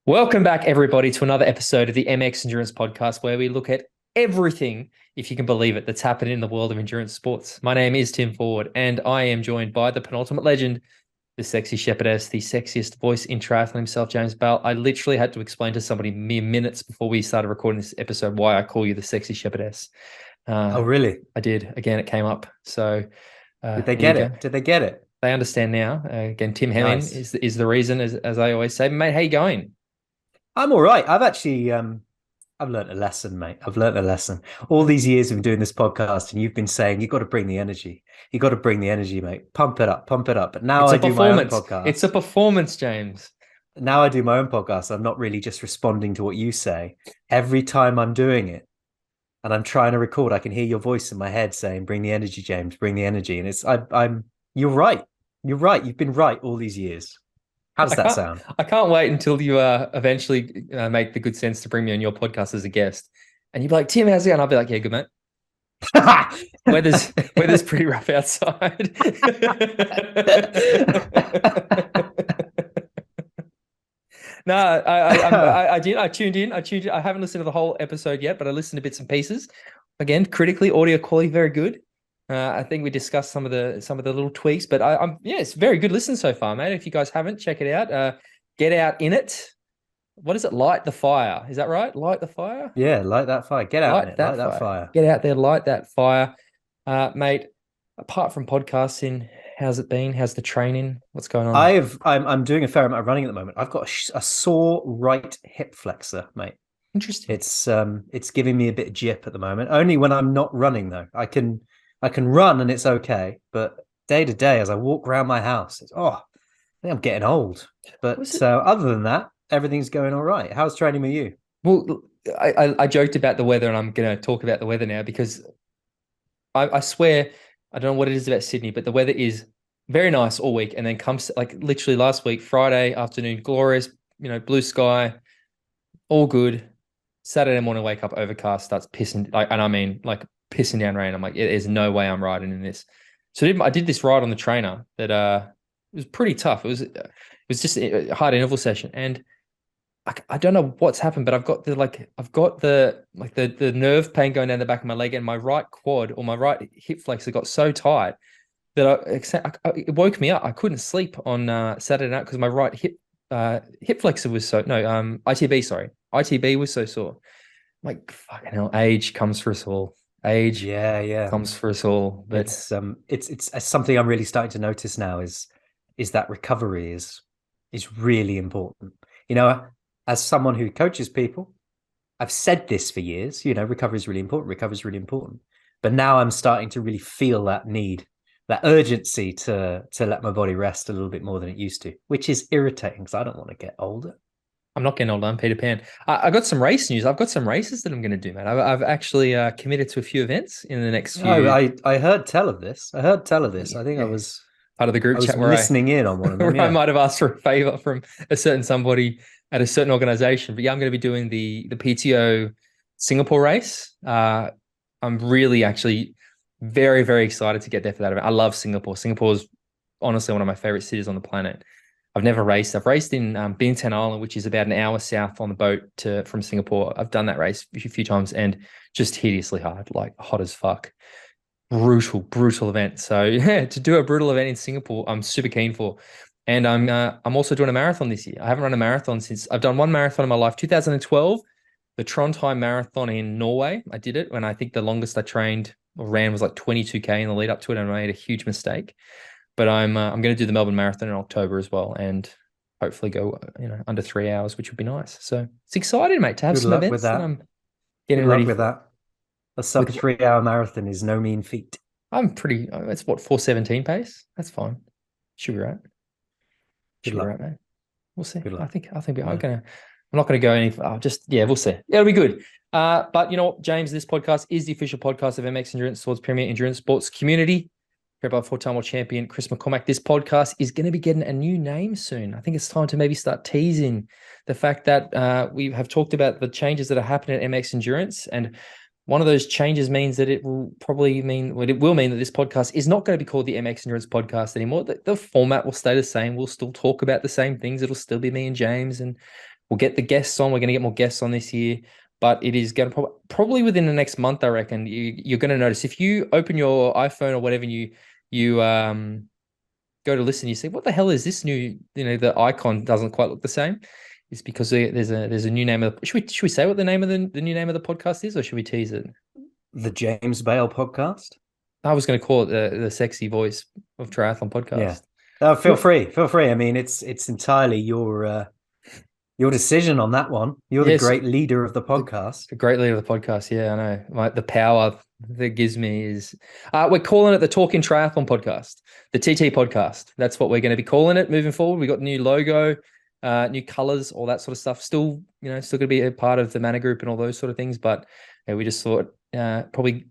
Welcome back, everybody, to another episode of the MX Endurance Podcast, where we look at everything, if you can believe it, that's happening in the world of endurance sports. My name is Tim Ford, and I am joined by the penultimate legend, the sexy shepherdess, the sexiest voice in triathlon himself, James Bell. I literally had to explain to somebody mere minutes before we started recording this episode why I call you the sexy shepherdess. Oh, really? I did. Again, it came up. So Did they there you get go. it? Did they get it? They understand now. Again, Tim Hemming Nice. is the reason, as I always say. Mate, how you going? I'm all right. I've learned a lesson, mate. I've learned a lesson. All these years of doing this podcast, and you've been saying you got to bring the energy. You got to bring the energy, mate. Pump it up, pump it up. But now It's I a do my own performance. It's a podcast. performance, James. Now I do my own podcast. I'm not really just responding to what you say. Every time I'm doing it and I'm trying to record, I can hear your voice in my head saying, "Bring the energy, James. Bring the energy." And I'm. You're right. You're right. You've been right all these years. How does I that can't sound? I can't wait until you eventually make the good sense to bring me on your podcast as a guest. And you'd be like, Tim, how's it going? I'll be like, yeah, good, mate. Weather's pretty rough outside. No, I did. I tuned in. I haven't listened to the whole episode yet, but I listened to bits and pieces. Again, critically, audio quality very good. I think we discussed some of the little tweaks, but I'm yeah, it's very good listen so far, mate. If you guys haven't, check it out. Get out in it. What is it? Light the fire. Is that right? Light the fire. Yeah, light that fire. Get out in Light it. Light that that fire. fire. Get out there. Light that fire, mate. Apart from podcasting, how's it been? How's the training? What's going on? I'm doing a fair amount of running at the moment. I've got a sore right hip flexor, mate. Interesting. It's giving me a bit of jip at the moment. Only when I'm not running though. I can run and it's okay, but day to day as I walk around my house, I think I'm getting old. Was But it? other than that, everything's going all right. How's training with you? Well, I joked about the weather, and I'm going to talk about the weather now because I swear I don't know what it is about Sydney, but the weather is very nice all week, and then comes like literally last week, Friday afternoon, glorious, blue sky, all good. Saturday morning, wake up, overcast, starts pissing, and I mean like pissing down rain. I'm like, there's no way I'm riding in this. So I did this ride on the trainer that it was pretty tough. It was just a hard interval session, and I don't know what's happened, but I've got the nerve pain going down the back of my leg, and my right quad or my right hip flexor got so tight that it woke me up. I couldn't sleep on Saturday night because my right hip flexor was so no ITB, sorry, ITB was so sore. I'm like, fucking hell, age comes for us all. Age Yeah, yeah. comes for us all. But It's something I'm really starting to notice now is that recovery is really important. You know, as someone who coaches people, I've said this for years, recovery is really important, recovery is really important. But now I'm starting to really feel that need, that urgency to let my body rest a little bit more than it used to, which is irritating because I don't want to get older. I'm not getting old. I'm Peter Pan. I got some race news. I've got some races that I'm going to do, man. I've actually committed to a few events in the next Oh, few. I heard tell of this. I heard tell of this. I think I Yeah, was part of the I group was chat where listening in on one of them. where I Yeah. might have asked for a favor from a certain somebody at a certain organization. But yeah, I'm going to be doing the PTO Singapore race. I'm really actually very, very excited to get there for that event. I love Singapore. Singapore is honestly one of my favorite cities on the planet. I've never raced. I've raced in Bintan Island, which is about an hour south on the boat from Singapore. I've done that race a few times and just hideously hard, like hot as fuck. Brutal event. So yeah, to do a brutal event in Singapore, I'm super keen for. And I'm also doing a marathon this year. I haven't run a marathon since I've done one marathon in my life, 2012, the Trondheim Marathon in Norway. I did it when I think the longest I trained or ran was like 22K in the lead up to it, and I made a huge mistake. But I'm going to do the Melbourne Marathon in October as well, and hopefully go under 3 hours, which would be nice. So it's exciting, mate, to have Good some luck with events that that. I'm Good getting luck ready with for. that. A sub With 3 hour marathon is no mean feat. I'm pretty. It's what 4:17 pace. That's fine. Should be right. Good Should be luck. right, mate. We'll see. Good I luck. think I'm Yeah. gonna. I'm not gonna go any. I'll just yeah, we'll see. It'll be good. But you know what, James, this podcast is the official podcast of MX Endurance Sports Premier Endurance Sports Community. By four-time world champion Chris McCormack. This podcast is going to be getting a new name soon. I think it's time to maybe start teasing the fact that we have talked about the changes that are happening at MX Endurance, and one of those changes means that it will mean that this podcast is not going to be called the MX Endurance Podcast anymore. The format will stay the same. We'll still talk about the same things. It'll still be me and James, and We'll get the guests on. We're going to get more guests on this year, but it is going to probably within the next month, I reckon, you're going to notice if you open your iPhone or whatever and you go to listen, you say, what the hell is this new, the icon doesn't quite look the same. It's because there's a new name of should we say what the name of the new name of the podcast is, or should we tease it? The James Bale podcast. I was going to call it the sexy voice of triathlon podcast. Yeah. Feel free. I mean, it's entirely your decision on that one. You're the great leader of the podcast. The great leader of the podcast. Yeah, I know. The power that gives me is we're calling it the Talking Triathlon podcast, the TT podcast. That's what we're going to be calling it moving forward. We got new logo, new colors, all that sort of stuff. Still going to be a part of the Mana Group and all those sort of things. But we just thought probably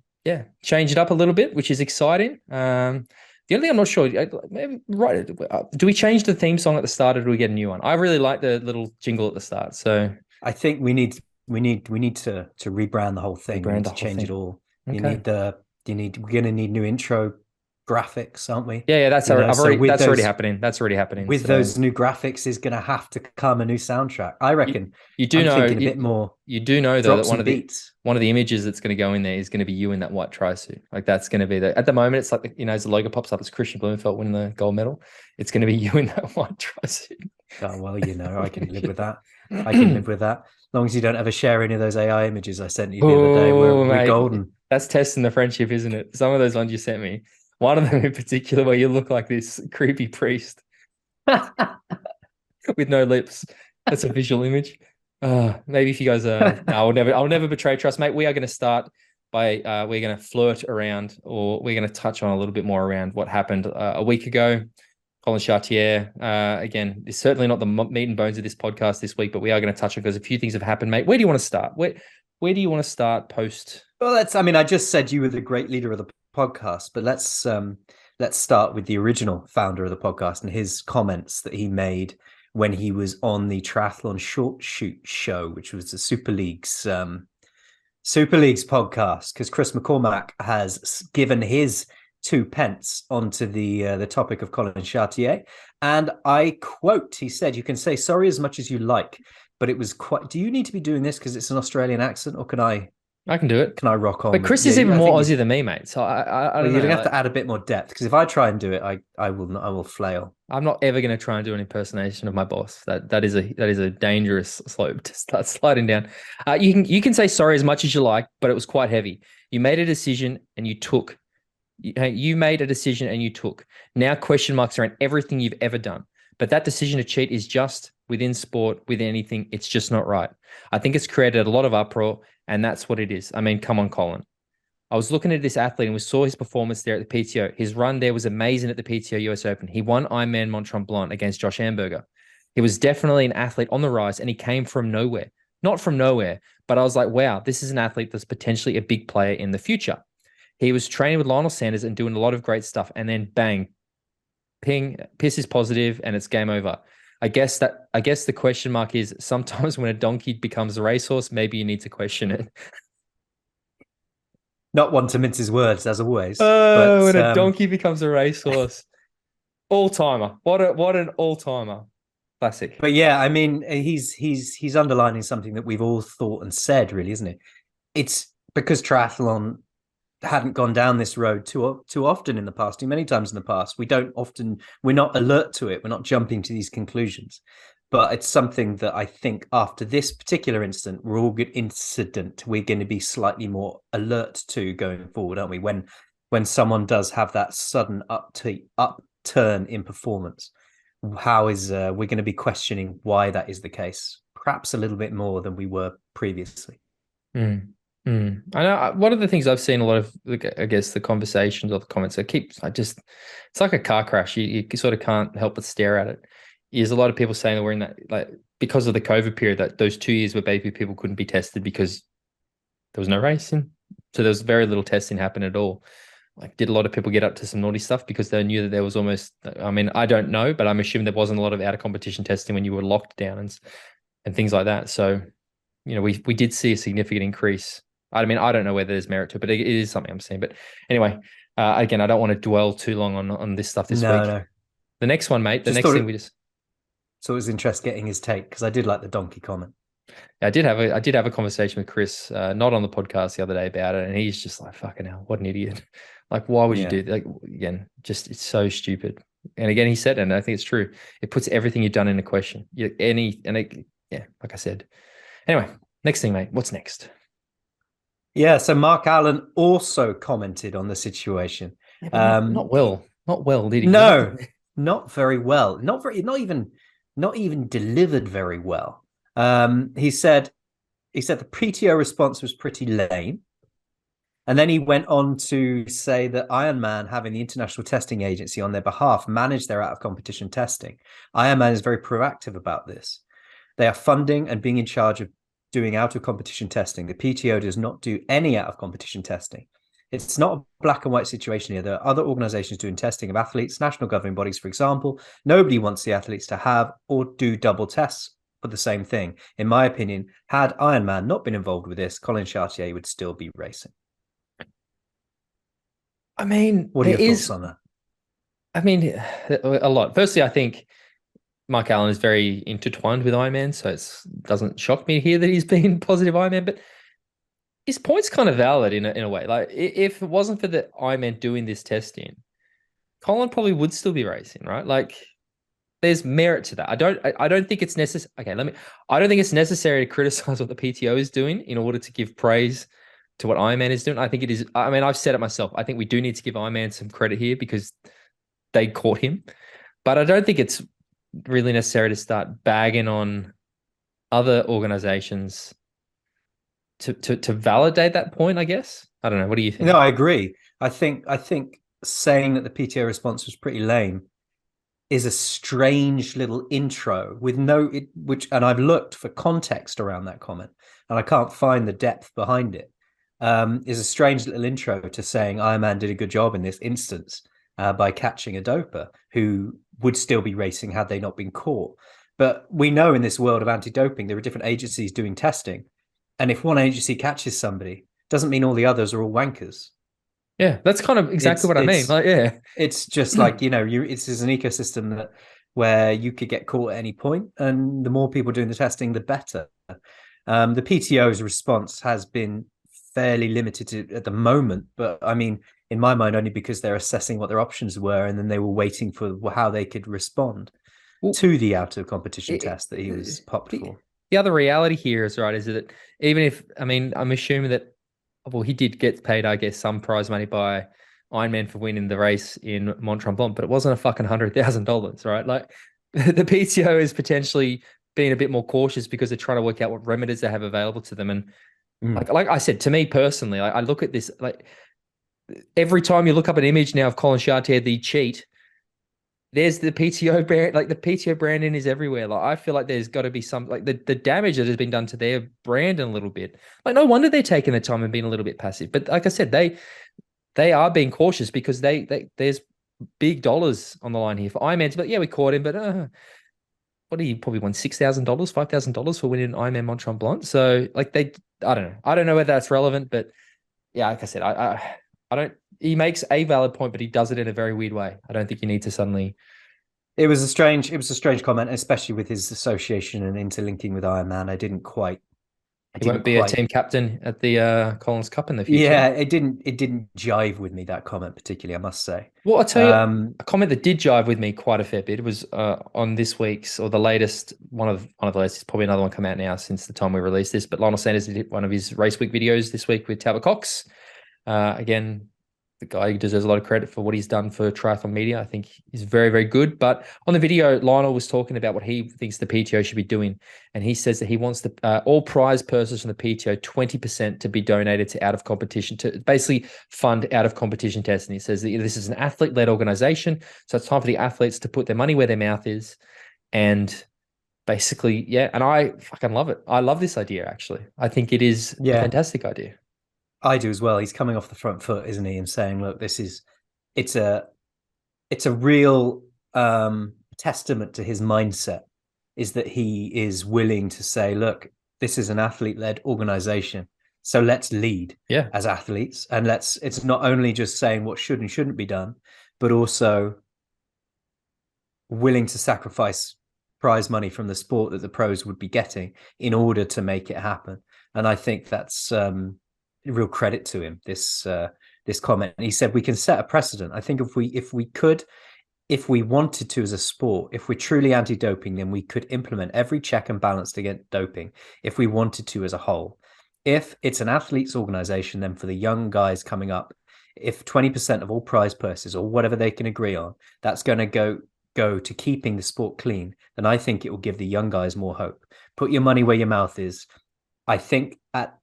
change it up a little bit, which is exciting. The only thing I'm not sure, maybe do we change the theme song at the start, or do we get a new one? I really like the little jingle at the start. So I think we need to rebrand the whole thing. We need to change it all. Okay. We're going to need new intro graphics, aren't we? Yeah, that's already happening. That's already happening. With those new graphics is going to have to come a new soundtrack. I reckon. You do know a bit more. You do know though that one of the images that's going to go in there is going to be you in that white tri-suit. Like that's going to be at the moment it's like as the logo pops up, it's Kristian Blummenfelt winning the gold medal. It's going to be you in that white tri-suit. Oh well, I can live with that. I can live with that. As long as you don't ever share any of those AI images I sent you the other day. We're golden. That's testing the friendship, isn't it? Some of those ones you sent me. One of them in particular where you look like this creepy priest with no lips. That's a visual image. Maybe if you guys I'll never betray trust, mate. We are going to start by we're going to flirt around, or we're going to touch on a little bit more around what happened a week ago. Collin Chartier, again, it's certainly not the meat and bones of this podcast this week, but we are going to touch on because a few things have happened, mate. Where do you want to start? Where do you want to start post? Well, I just said you were the great leader of the podcast, but let's start with the original founder of the podcast and his comments that he made when he was on the Triathlon Short Shoot show, which was the Super League's podcast, because Chris McCormack has given his 2 pence onto the topic of Collin Chartier, and I quote, he said, "You can say sorry as much as you like, but it was quite. Do you need to be doing this because it's an Australian accent, or can I?" I can do it. Can I rock on? But Chris is even more Aussie than me, mate. So I don't know. You're gonna have to add a bit more depth, because if I try and do it, I will flail. I'm not ever going to try and do an impersonation of my boss. That is a dangerous slope to start sliding down. You can say sorry as much as you like, but it was quite heavy. You made a decision and you took. You made a decision and you took. Now question marks around everything you've ever done. But that decision to cheat is just within sport, with anything. It's just not right. I think it's created a lot of uproar, and that's what it is. I mean, come on, Collin. I was looking at this athlete and we saw his performance there at the PTO. His run there was amazing at the PTO US Open. He won Ironman Mont Tremblant against Josh Amberger. He was definitely an athlete on the rise, and he came from nowhere. Not from nowhere, but I was like, wow, this is an athlete that's potentially a big player in the future. He was training with Lionel Sanders and doing a lot of great stuff, and then bang, ping, piss is positive, and it's game over. I guess the question mark is sometimes when a donkey becomes a racehorse, maybe you need to question it. Not one to mince his words, as always. When a donkey becomes a racehorse, all timer. What an all timer. Classic. But yeah, I mean, he's underlining something that we've all thought and said, really, isn't it? It's because triathlon hadn't gone down this road too often in the past, too many times in the past. We're not alert to it. We're not jumping to these conclusions. But it's something that I think after this particular incident, we're going to be slightly more alert to going forward, aren't we? When someone does have that sudden upturn in performance, we're going to be questioning why that is the case, perhaps a little bit more than we were previously. I know one of the things I've seen a lot of, I guess, the conversations or the comments, it's like a car crash. You sort of can't help but stare at it. Is a lot of people saying that we're in that, like, because of the COVID period, that those 2 years where maybe people couldn't be tested because there was no racing. So there was very little testing happen at all. Like, did a lot of people get up to some naughty stuff because they knew that there was almost, I mean, I don't know, but I'm assuming there wasn't a lot of out of competition testing when you were locked down and things like that. So, you know, we did see a significant increase. I mean, I don't know whether there's merit to it, but it is something I'm seeing. But anyway, again, I don't want to dwell too long on this stuff this week. No. The next one, mate, So it was interesting getting his take, because I did like the donkey comment. I did have a conversation with Chris, not on the podcast the other day about it, and he's just like, "Fucking hell, what an idiot! Like, why would you do that?" Like, again, just it's so stupid. And again, he said, and I think it's true. It puts everything you've done into question. Yeah, like I said. Anyway, next thing, mate. What's next? Yeah, so Mark Allen also commented on the situation. Yeah, not well, did he? No, not very well. Not even delivered very well. He said the PTO response was pretty lame. And then he went on to say that Ironman, having the International Testing Agency on their behalf, manage their out of competition testing. Ironman is very proactive about this. They are funding and being in charge of doing out of competition testing. The PTO does not do any out of competition testing. It's not a black and white situation here. There are other organizations doing testing of athletes, national governing bodies, for example. Nobody wants the athletes to have or do double tests for the same thing. In my opinion, had Ironman not been involved with this, Collin Chartier would still be racing. I mean, what are your thoughts on that? I mean, a lot. Firstly, I think Mark Allen is very intertwined with Ironman, so it doesn't shock me to hear that he's been positive Ironman, but his point's kind of valid in a way. Like, if it wasn't for the Ironman doing this testing, Collin probably would still be racing, right? Like, there's merit to that. I don't think it's necessary. Okay, I don't think it's necessary to criticize what the PTO is doing in order to give praise to what Ironman is doing. I think it is. I mean, I've said it myself. I think we do need to give Ironman some credit here because they caught him, but I don't think it's really necessary to start bagging on other organizations to validate that point, I guess. I don't know. What do you think? No, I agree. I think saying that the PTO response was pretty lame is a strange little intro with and I've looked for context around that comment and I can't find the depth behind it. Is a strange little intro to saying Ironman did a good job in this instance by catching a doper who would still be racing had they not been caught. But we know in this world of anti-doping, there are different agencies doing testing. And if one agency catches somebody, doesn't mean all the others are all wankers. Yeah, that's kind of exactly what I mean. Like, yeah, it's just like, it's an ecosystem where you could get caught at any point, and the more people doing the testing, the better. The PTO's response has been fairly limited at the moment, but I mean, in my mind, only because they're assessing what their options were, and then they were waiting for how they could respond to the out of competition test that he was popped for. The other reality here is that even if, I mean, I'm assuming that, well, he did get paid, I guess, some prize money by Ironman for winning the race in Mont Tremblant, but it wasn't a fucking $100,000, right? Like, the PTO is potentially being a bit more cautious because they're trying to work out what remedies they have available to them. And like I said, to me personally, I look at this, like, every time you look up an image now of Collin Chartier, the cheat, there's the PTO brand, like the PTO branding is everywhere. Like, I feel like there's got to be some, like, the damage that has been done to their brand a little bit. Like, no wonder they're taking the time and being a little bit passive. But like I said, they are being cautious because there's big dollars on the line here for Ironman. But yeah, we caught him, but what do you probably won $6,000, $5,000 for winning Ironman Mont Tremblant? So like I don't know whether that's relevant, but yeah, like I said, I don't. He makes a valid point, but he does it in a very weird way. I don't think you need to suddenly. It was a strange comment, especially with his association and interlinking with Ironman. I didn't quite. He won't be a team captain at the Collins Cup in the future. Yeah, it didn't jive with me, that comment particularly, I must say. Well, I'll tell you, a comment that did jive with me quite a fair bit was on this week's, or the latest, one of the latest, probably another one come out now since the time we released this, but Lionel Sanders did one of his race week videos this week with Talbot Cox. Again, the guy deserves a lot of credit for what he's done for triathlon media. I think he's very, very good. But on the video, Lionel was talking about what he thinks the PTO should be doing. And he says that he wants all prize purses from the PTO, 20% to be donated to out of competition, to basically fund out of competition testing. He says that this is an athlete-led organization. So it's time for the athletes to put their money where their mouth is. And basically, yeah. And I fucking love it. I love this idea, actually. I think it is a fantastic idea. I do as well. He's coming off the front foot, isn't he? And saying, look, it's a real testament to his mindset, is that he is willing to say, look, this is an athlete-led organization. So let's lead as athletes. And it's not only just saying what should and shouldn't be done, but also willing to sacrifice prize money from the sport that the pros would be getting in order to make it happen. And I think that's real credit to him, this comment. And he said, we can set a precedent. I think if we wanted to as a sport, if we're truly anti-doping, then we could implement every check and balance against doping if we wanted to as a whole. If it's an athletes organization, then for the young guys coming up, if 20% of all prize purses or whatever they can agree on, that's going to go to keeping the sport clean, then I think it will give the young guys more hope. Put your money where your mouth is. I think at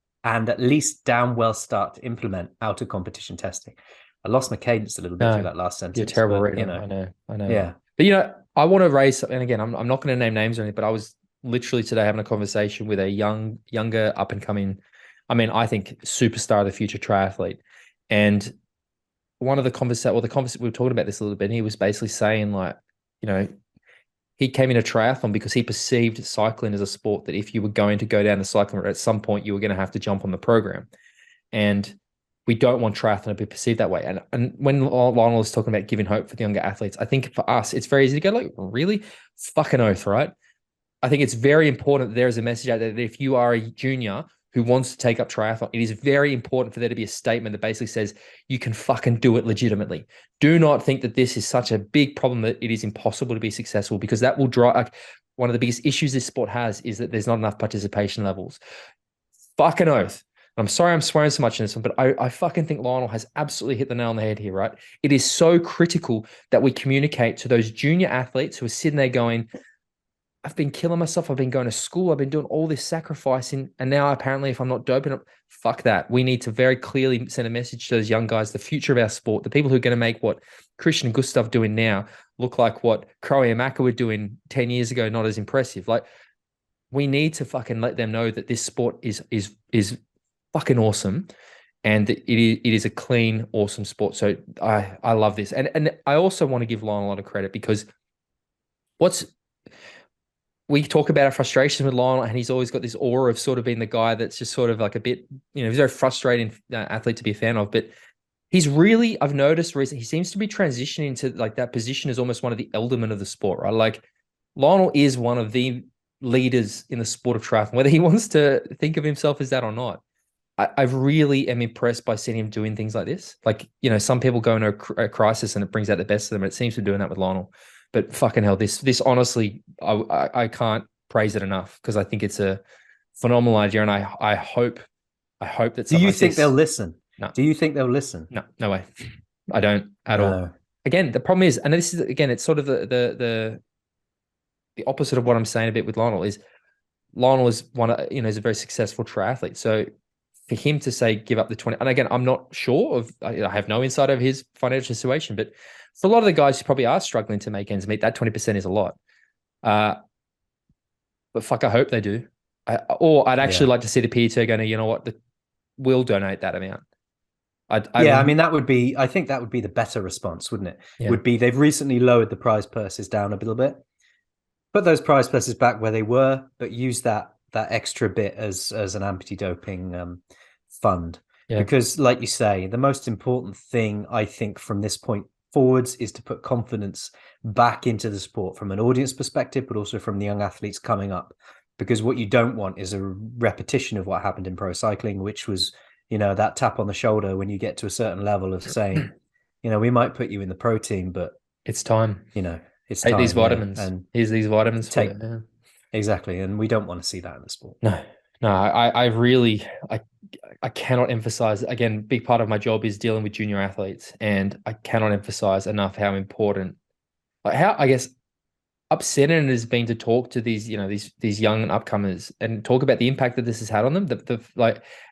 least damn well start to implement out of competition testing. I lost my cadence a little bit through that last sentence. You're terrible, but, reader. I know. Yeah. But, I want to raise, and again, I'm not going to name names or anything, but I was literally today having a conversation with a younger up and coming, I think superstar of the future triathlete. And one of the conversation we were talking about this a little bit, and he was basically saying he came into triathlon because he perceived cycling as a sport that if you were going to go down the cycling route at some point, you were going to have to jump on the program. And we don't want triathlon to be perceived that way. And when Lionel was talking about giving hope for the younger athletes, I think for us, it's very easy to go like, really? Fucking oath, right? I think it's very important that there is a message out there that if you are a junior who wants to take up triathlon, it is very important for there to be a statement that basically says you can fucking do it legitimately. Do not think that this is such a big problem that it is impossible to be successful, because that will drive, one of the biggest issues this sport has is that there's not enough participation levels. Fucking oath. I'm sorry I'm swearing so much in this one, but I fucking think Lionel has absolutely hit the nail on the head here, right? It is so critical that we communicate to those junior athletes who are sitting there going, I've been killing myself. I've been going to school. I've been doing all this sacrificing. And now apparently if I'm not doping up, fuck that. We need to very clearly send a message to those young guys, the future of our sport, the people who are going to make what Kristian and Gustav doing now look like what Crowe and Maka were doing 10 years ago, not as impressive. Like, we need to fucking let them know that this sport is fucking awesome. And that it is a clean, awesome sport. So I love this. And I also want to give Lionel a lot of credit, because we talk about our frustration with Lionel, and he's always got this aura of sort of being the guy that's just sort of like a bit, he's a very frustrating athlete to be a fan of. But he's really, I've noticed recently, he seems to be transitioning to like that position as almost one of the eldermen of the sport, right? Like, Lionel is one of the leaders in the sport of triathlon, whether he wants to think of himself as that or not. I really am impressed by seeing him doing things like this. Like, some people go into a crisis and it brings out the best of them. And it seems to be doing that with Lionel. But fucking hell, this honestly, I can't praise it enough, because I think it's a phenomenal idea, and I hope that. Do you think they'll listen? No. Do you think they'll listen? No way. I don't at all. Again, the problem is, and this is again, it's sort of the opposite of what I'm saying a bit with Lionel. Is Lionel is is a very successful triathlete. So for him to say give up the 20, and again, I'm not sure of, I have no insight over his financial situation, but for a lot of the guys who probably are struggling to make ends meet, that 20% is a lot. But fuck, I hope they do. I'd actually like to see the PTO going, we'll donate that amount. that would be, I think that would be the better response, wouldn't it? Yeah. Would be, they've recently lowered the prize purses down a little bit. Put those prize purses back where they were, but use that extra bit as an anti-doping fund. Yeah. Because like you say, the most important thing I think from this point forwards is to put confidence back into the sport from an audience perspective, but also from the young athletes coming up. Because what you don't want is a repetition of what happened in pro cycling, which was, that tap on the shoulder when you get to a certain level of saying, we might put you in the pro team, but it's time. It's take time, these vitamins. Yeah. And here's these vitamins. Take exactly, and we don't want to see that in the sport. No. I really cannot emphasize, again, big part of my job is dealing with junior athletes, and I cannot emphasize enough how important, how, I guess, upsetting it has been to talk to these, these young upcomers and talk about the impact that this has had on them.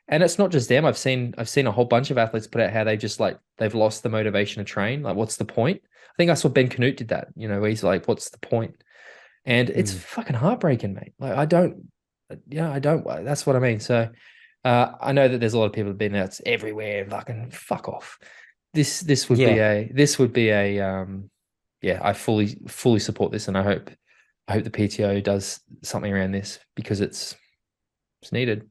And it's not just them. I've seen a whole bunch of athletes put out how they just they've lost the motivation to train. Like, what's the point? I think I saw Ben Canute did that, where he's like, what's the point? And it's fucking heartbreaking, mate. Like, I don't, that's what I mean. So I know that there's a lot of people who've been there. It's everywhere. Fucking fuck off. This would be a I fully support this, and I hope the PTO does something around this, because it's needed.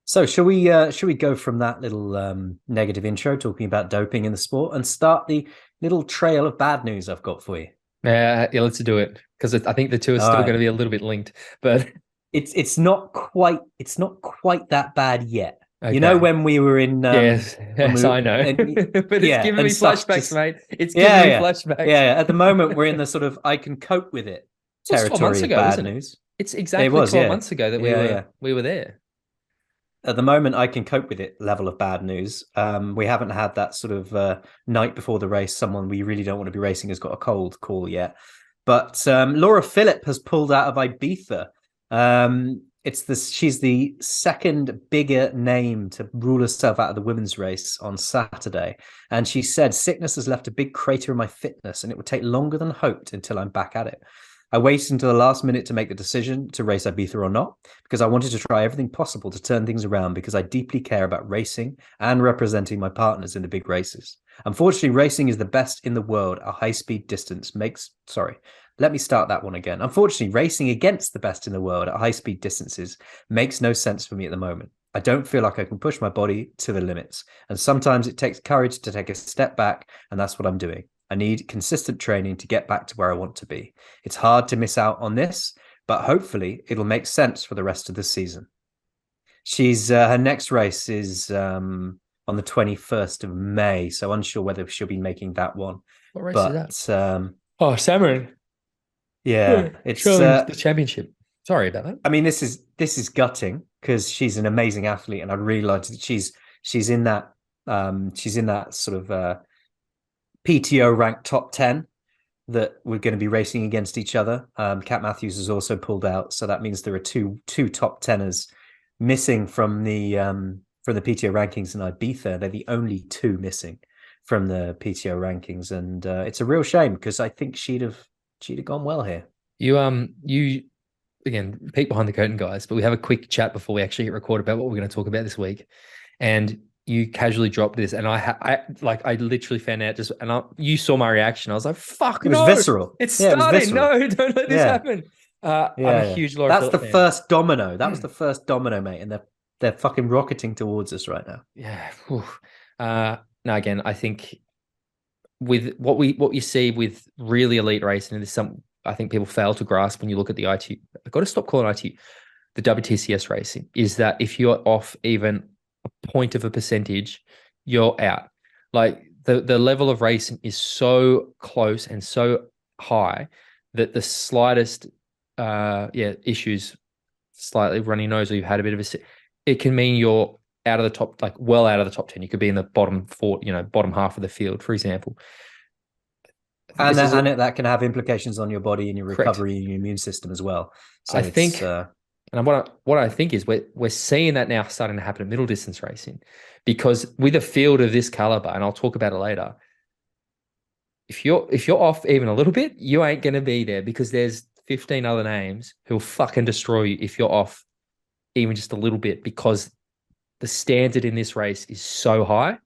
So shall we go from that little negative intro talking about doping in the sport and start the little trail of bad news I've got for you? Yeah, let's do it. because I think the two are All still right. going to be a little bit linked. But It's not quite that bad yet. You know, okay. when we were in Yes, when yes, we I know. But it's yeah, giving and me stuff flashbacks, just mate. It's giving yeah, me yeah. flashbacks. Yeah, at the moment we're in the sort of I can cope with it Well, it's 12 months territory of ago, bad isn't it? news. It's It exactly was, 12 yeah. months ago that Yeah, yeah. we were there. At the moment I can cope with it level of bad news. We haven't had that sort of night before the race, someone we really don't want to be racing has got a cold call yet. But Laura Philipp has pulled out of Ibiza. She's the second bigger name to rule herself out of the women's race on Saturday. And she said, sickness has left a big crater in my fitness and it would take longer than hoped until I'm back at it. I waited until the last minute to make the decision to race Ibiza or not, because I wanted to try everything possible to turn things around, because I deeply care about racing and representing my partners in the big races. Unfortunately, racing is the best in the world. A high-speed distance makes... Sorry, let me start that one again. Unfortunately, racing against the best in the world at high-speed distances makes no sense for me at the moment. I don't feel like I can push my body to the limits. And sometimes it takes courage to take a step back, and that's what I'm doing. I need consistent training to get back to where I want to be. It's hard to miss out on this, but hopefully it'll make sense for the rest of the season. She's her next race is on the 21st of May, so unsure whether she'll be making that one. What race but, is that? Samarin. Yeah, it's the championship. Sorry about that. I mean, this is gutting because she's an amazing athlete, and I really like that she's in that sort of PTO ranked top 10 that we're going to be racing against each other. Kat Matthews has also pulled out, so that means there are two top teners missing from the PTO rankings in Ibiza. They're the only two missing from the PTO rankings, and it's a real shame because I think she'd have gone well here. You again, peek behind the curtain, guys, but we have a quick chat before we actually hit record about what we're going to talk about this week, and you casually dropped this, and I literally found out you saw my reaction. I was like, "Fuck, it was visceral. It's starting. No, don't let this happen." I'm a huge Laura That's Philipp the fan. first domino. That was the first domino, mate, and they're fucking rocketing towards us right now. Yeah. Now again, I think with what you see with really elite racing, there's some I think people fail to grasp when you look at the ITU. I've got to stop calling ITU the WTCS racing. Is that if you're off even a point of a percentage, you're out. Like the level of racing is so close and so high that the slightest issues, slightly runny nose, or you've had a bit of it can mean you're out of the top, like well out of the top 10. You could be in the bottom bottom half of the field, for example. And that can have implications on your body and your recovery and your immune system as well. So I think, and what I think is we're seeing that now starting to happen in middle distance racing, because with a field of this caliber, and I'll talk about it later, if you're off even a little bit, you ain't going to be there, because there's 15 other names who'll fucking destroy you if you're off even just a little bit, because the standard in this race is so high.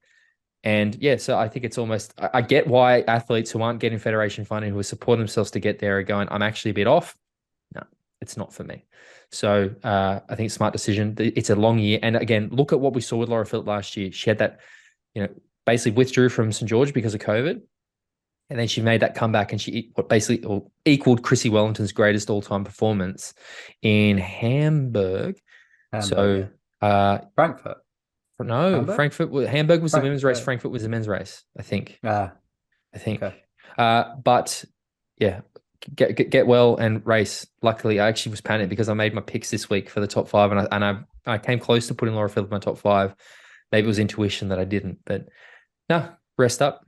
And yeah, so I think it's almost, I get why athletes who aren't getting federation funding, who are supporting themselves to get there, are going, I'm actually a bit off. No, it's not for me. So I think smart decision. It's a long year. And again, look at what we saw with Laura Philipp last year. She had that, basically withdrew from St. George because of COVID. And then she made that comeback, and she basically equaled Chrissy Wellington's greatest all-time performance in Hamburg. Frankfurt. No, Hamburg? Hamburg was the women's race. Frankfurt was the men's race, I think. I think. Okay. But yeah, get well and race. Luckily, I actually was panicked because I made my picks this week for the top 5, and I came close to putting Laura Philipp in my top 5. Maybe it was intuition that I didn't, but no, rest up.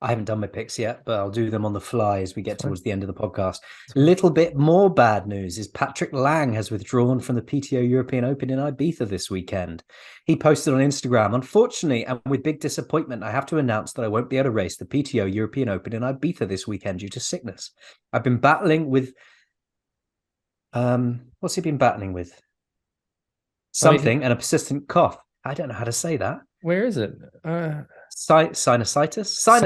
I haven't done my picks yet, but I'll do them on the fly as we get towards the end of the podcast. A little bit more bad news is Patrick Lang has withdrawn from the PTO European Open in Ibiza this weekend. He posted on Instagram, unfortunately, and with big disappointment, I have to announce that I won't be able to race the PTO European Open in Ibiza this weekend due to sickness. I've been battling with... what's he been battling with? Something and a persistent cough. I don't know how to say that. Where is it? Sinusitis. I've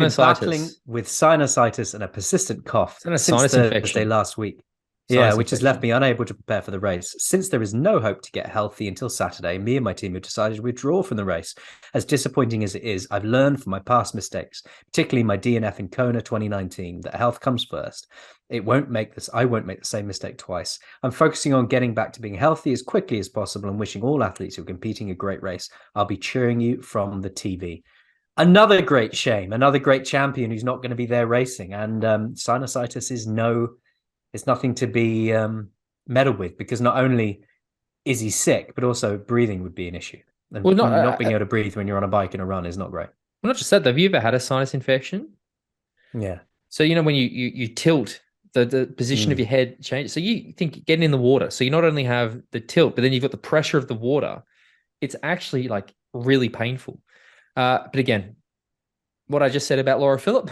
been battling with sinusitis and a persistent cough since Thursday last week. Yeah, sinus which has left infection. me unable to prepare for the race. Since there is no hope to get healthy until Saturday, me and my team have decided to withdraw from the race. As disappointing as it is, I've learned from my past mistakes, particularly my DNF in Kona 2019, that health comes first. I won't make the same mistake twice. I'm focusing on getting back to being healthy as quickly as possible and wishing all athletes who are competing a great race. I'll be cheering you from the TV. Another great shame, another great champion who's not going to be there racing. And sinusitis is it's nothing to be meddled with, because not only is he sick, but also breathing would be an issue. And Well, not being able to breathe when you're on a bike and a run is not great. not just that. Have you ever had a sinus infection? Yeah. So when you tilt, the position of your head changes. So you think getting in the water. So you not only have the tilt, but then you've got the pressure of the water. It's actually like really painful. But again, what I just said about Laura Phillip,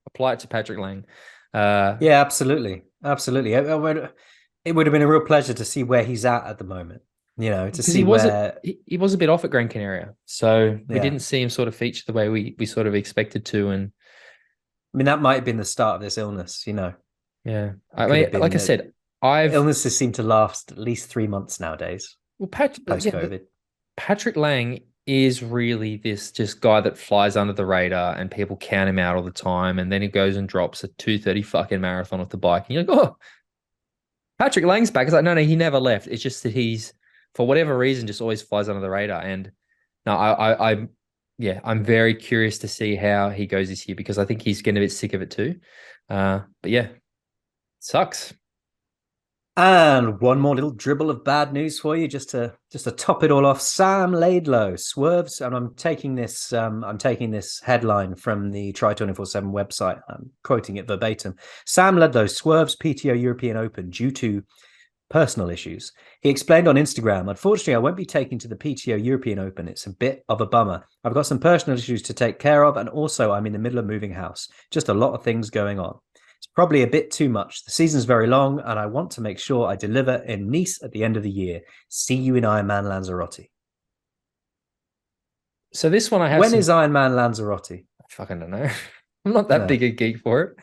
apply it to Patrick Lang. Yeah, absolutely. Absolutely. It would have been a real pleasure to see where he's at the moment, to see where he was a bit off at Gran Canaria. So we didn't see him sort of feature the way we sort of expected to. And I mean, that might have been the start of this illness, Yeah. I mean, like I said, illnesses seem to last at least 3 months nowadays. Well, post-COVID. Patrick Lang is really this just guy that flies under the radar and people count him out all the time. And then he goes and drops a 2:30 fucking marathon off the bike. And you're like, oh, Patrick Lang's back. It's like, no, he never left. It's just that he's, for whatever reason, just always flies under the radar. And no, I'm very curious to see how he goes this year, because I think he's getting a bit sick of it too. But yeah, sucks. And one more little dribble of bad news for you, just to top it all off. Sam Laidlaw swerves, and I'm taking this headline from the Tri24/7 website. I'm quoting it verbatim. Sam Laidlaw swerves PTO European Open due to personal issues. He explained on Instagram, unfortunately, I won't be taking to the PTO European Open. It's a bit of a bummer. I've got some personal issues to take care of, and also I'm in the middle of moving house. Just a lot of things going on. It's probably a bit too much. The season's very long, and I want to make sure I deliver in Nice at the end of the year. See you in Ironman Lanzarote. So this one I have. When is Ironman Lanzarote? I fucking don't know. I'm not that big a geek for it.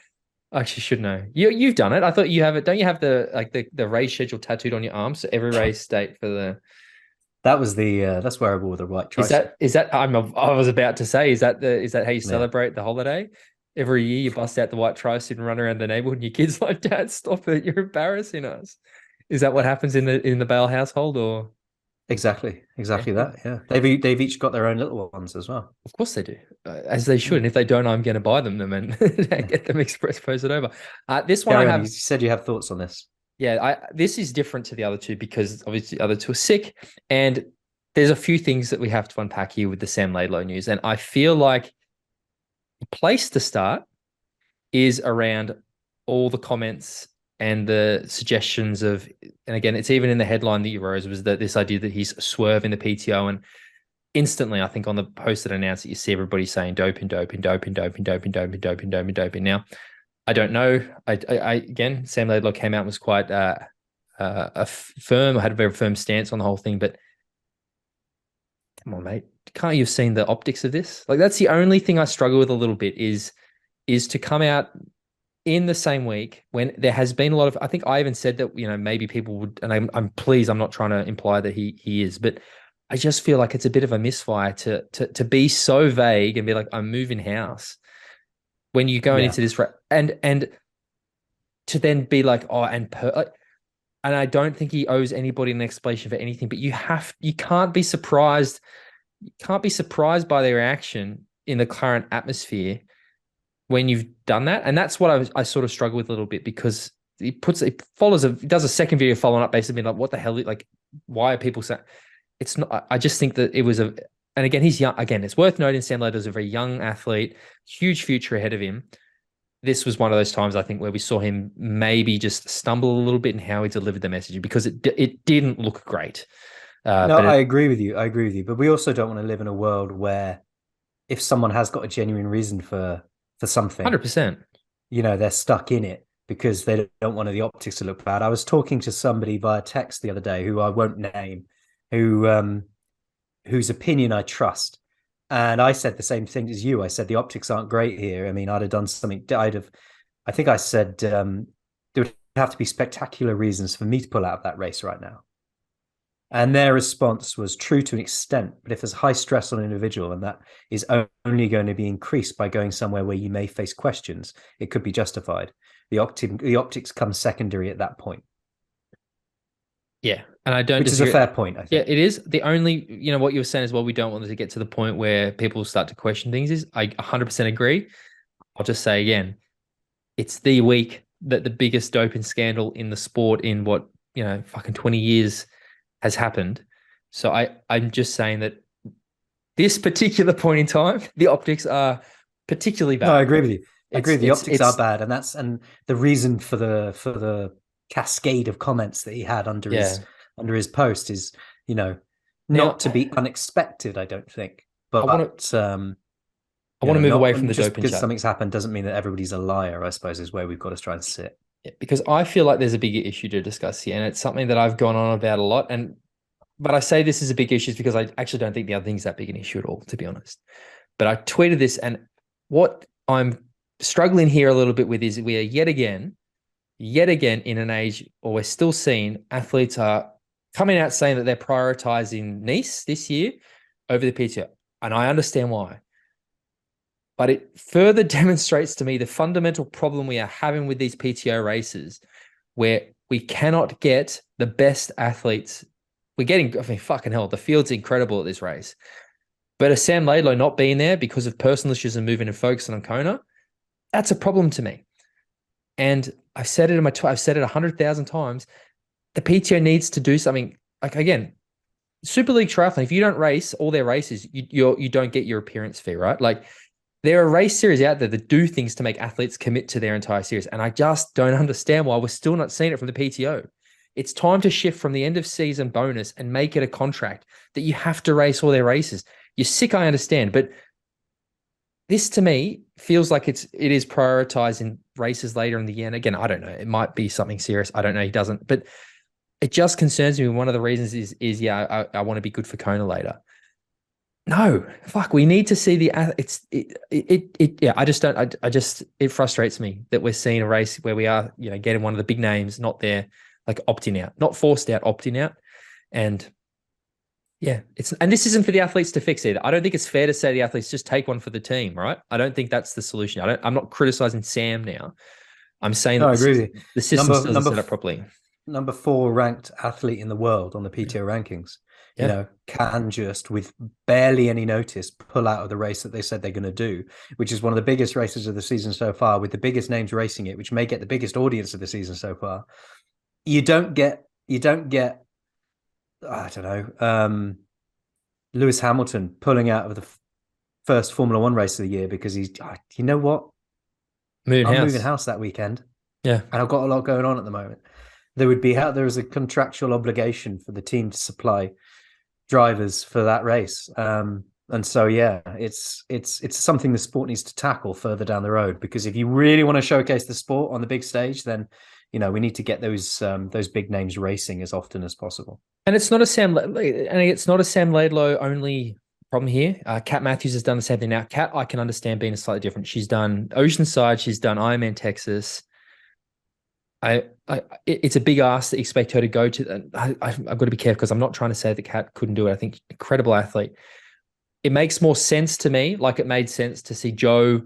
I actually should know. You've done it. I thought you have it. Don't you have the race schedule tattooed on your arm? So every race date for the. That was that's where I wore the white tricep. Is that I was about to say, is that how you celebrate the holiday? Every year you bust out the white trisuit and run around the neighborhood, and your kids like, Dad, stop it! You're embarrassing us. Is that what happens in the Bale household, or? Exactly that. Yeah, they've each got their own little ones as well. Of course they do, as they should. And if they don't, I'm going to buy them and get them express posted over. This one, you said you have thoughts on this. Yeah, this is different to the other two, because obviously the other two are sick, and there's a few things that we have to unpack here with the Sam Laidlaw news. And I feel like the place to start is around all the comments and the suggestions of, and again, it's even in the headline that you rose, was that this idea that he's swerving the PTO, and instantly, I think on the post that announced it, you see everybody saying doping. Now, I don't know. Again, Sam Laidlaw came out and was quite had a very firm stance on the whole thing, but come on, mate. Can't you have seen the optics of this? Like, that's the only thing I struggle with a little bit is to come out in the same week when there has been a lot of, I think I even said that, maybe people would, and I'm pleased, I'm not trying to imply that he is, but I just feel like it's a bit of a misfire to be so vague and be like, I'm moving house when you're going into this, and to then be like, oh, and I don't think he owes anybody an explanation for anything, but you can't be surprised. You can't be surprised by their reaction in the current atmosphere when you've done that. And that's what I sort of struggle with a little bit, because he does a second video following up, basically like, what the hell, like, why are people saying it's not? I just think that it was and again, he's young. Again, it's worth noting Sam Laidlaw is a very young athlete, huge future ahead of him. This was one of those times, I think, where we saw him maybe just stumble a little bit in how he delivered the message, because it didn't look great. I agree with you. But we also don't want to live in a world where if someone has got a genuine reason for something, 100%, they're stuck in it because they don't want the optics to look bad. I was talking to somebody via text the other day, who I won't name, whose opinion I trust. And I said the same thing as you. I said, the optics aren't great here. I mean, I'd have done something. I think I said, there would have to be spectacular reasons for me to pull out of that race right now. And their response was true to an extent, but if there's high stress on an individual and that is only going to be increased by going somewhere where you may face questions, it could be justified. The optics come secondary at that point. Yeah, and I don't Which is a fair point, I think. Yeah, it is. The only, what you were saying is, well, we don't want it to get to the point where people start to question things is, I 100% agree. I'll just say again, it's the week that the biggest doping scandal in the sport in what, fucking 20 years has happened. So I'm just saying that this particular point in time, the optics are particularly bad. No, I agree with you. The optics are bad, and the reason for the cascade of comments that he had under his post is, not to be unexpected, I don't think. But I want to move away from the just doping because chat. Something's happened doesn't mean that everybody's a liar, I suppose, is where we've got to try and sit. Yeah, because I feel like there's a bigger issue to discuss here, and it's something that I've gone on about a lot. But I say this is a big issue because I actually don't think the other thing is that big an issue at all, to be honest. But I tweeted this, and what I'm struggling here a little bit with is we are yet again in an age, or we're still seeing athletes are coming out saying that they're prioritizing Nice this year over the PTO. And I understand why. But it further demonstrates to me the fundamental problem we are having with these PTO races, where we cannot get the best athletes. Fucking hell, the field's incredible at this race. But a Sam Laidlaw not being there because of personal issues and moving and focusing on Kona, that's a problem to me. And I've said it I've said it 100,000 times. The PTO needs to do something. Like, again, Super League Triathlon, if you don't race all their races, you don't get your appearance fee, right? Like, there are race series out there that do things to make athletes commit to their entire series. And I just don't understand why we're still not seeing it from the PTO. It's time to shift from the end of season bonus and make it a contract that you have to race all their races. You're sick, I understand, but this to me feels like it is prioritizing races later in the year. And again, I don't know. It might be something serious. I don't know. He doesn't, but it just concerns me. One of the reasons is I want to be good for Kona later. No, fuck. We need to see it frustrates me that we're seeing a race where we are, getting one of the big names not there, like opting out, not forced out, opting out. And yeah, and this isn't for the athletes to fix either. I don't think it's fair to say the athletes just take one for the team, right? I don't think that's the solution. I'm not criticizing Sam now. I'm saying that the system doesn't set up properly. Number 4 ranked athlete in the world on the PTO rankings, can just, with barely any notice, pull out of the race that they said they're going to do, which is one of the biggest races of the season so far, with the biggest names racing it, which may get the biggest audience of the season so far. You don't get I don't know, Lewis Hamilton pulling out of the first Formula One race of the year because he's, you know what? I'm moving house that weekend. Yeah. And I've got a lot going on at the moment. There is a contractual obligation for the team to supply drivers for that race. And so, yeah, it's something the sport needs to tackle further down the road, because if you really want to showcase the sport on the big stage, then, we need to get those big names racing as often as possible. And it's not a Sam Laidlaw only problem here. Kat Matthews has done the same thing now. Kat, I can understand being slightly different. She's done Oceanside. She's done Ironman Texas. It's a big ask to expect her to go to. I've got to be careful because I'm not trying to say that Kat couldn't do it. I think incredible athlete. It makes more sense to me, like it made sense to see Joe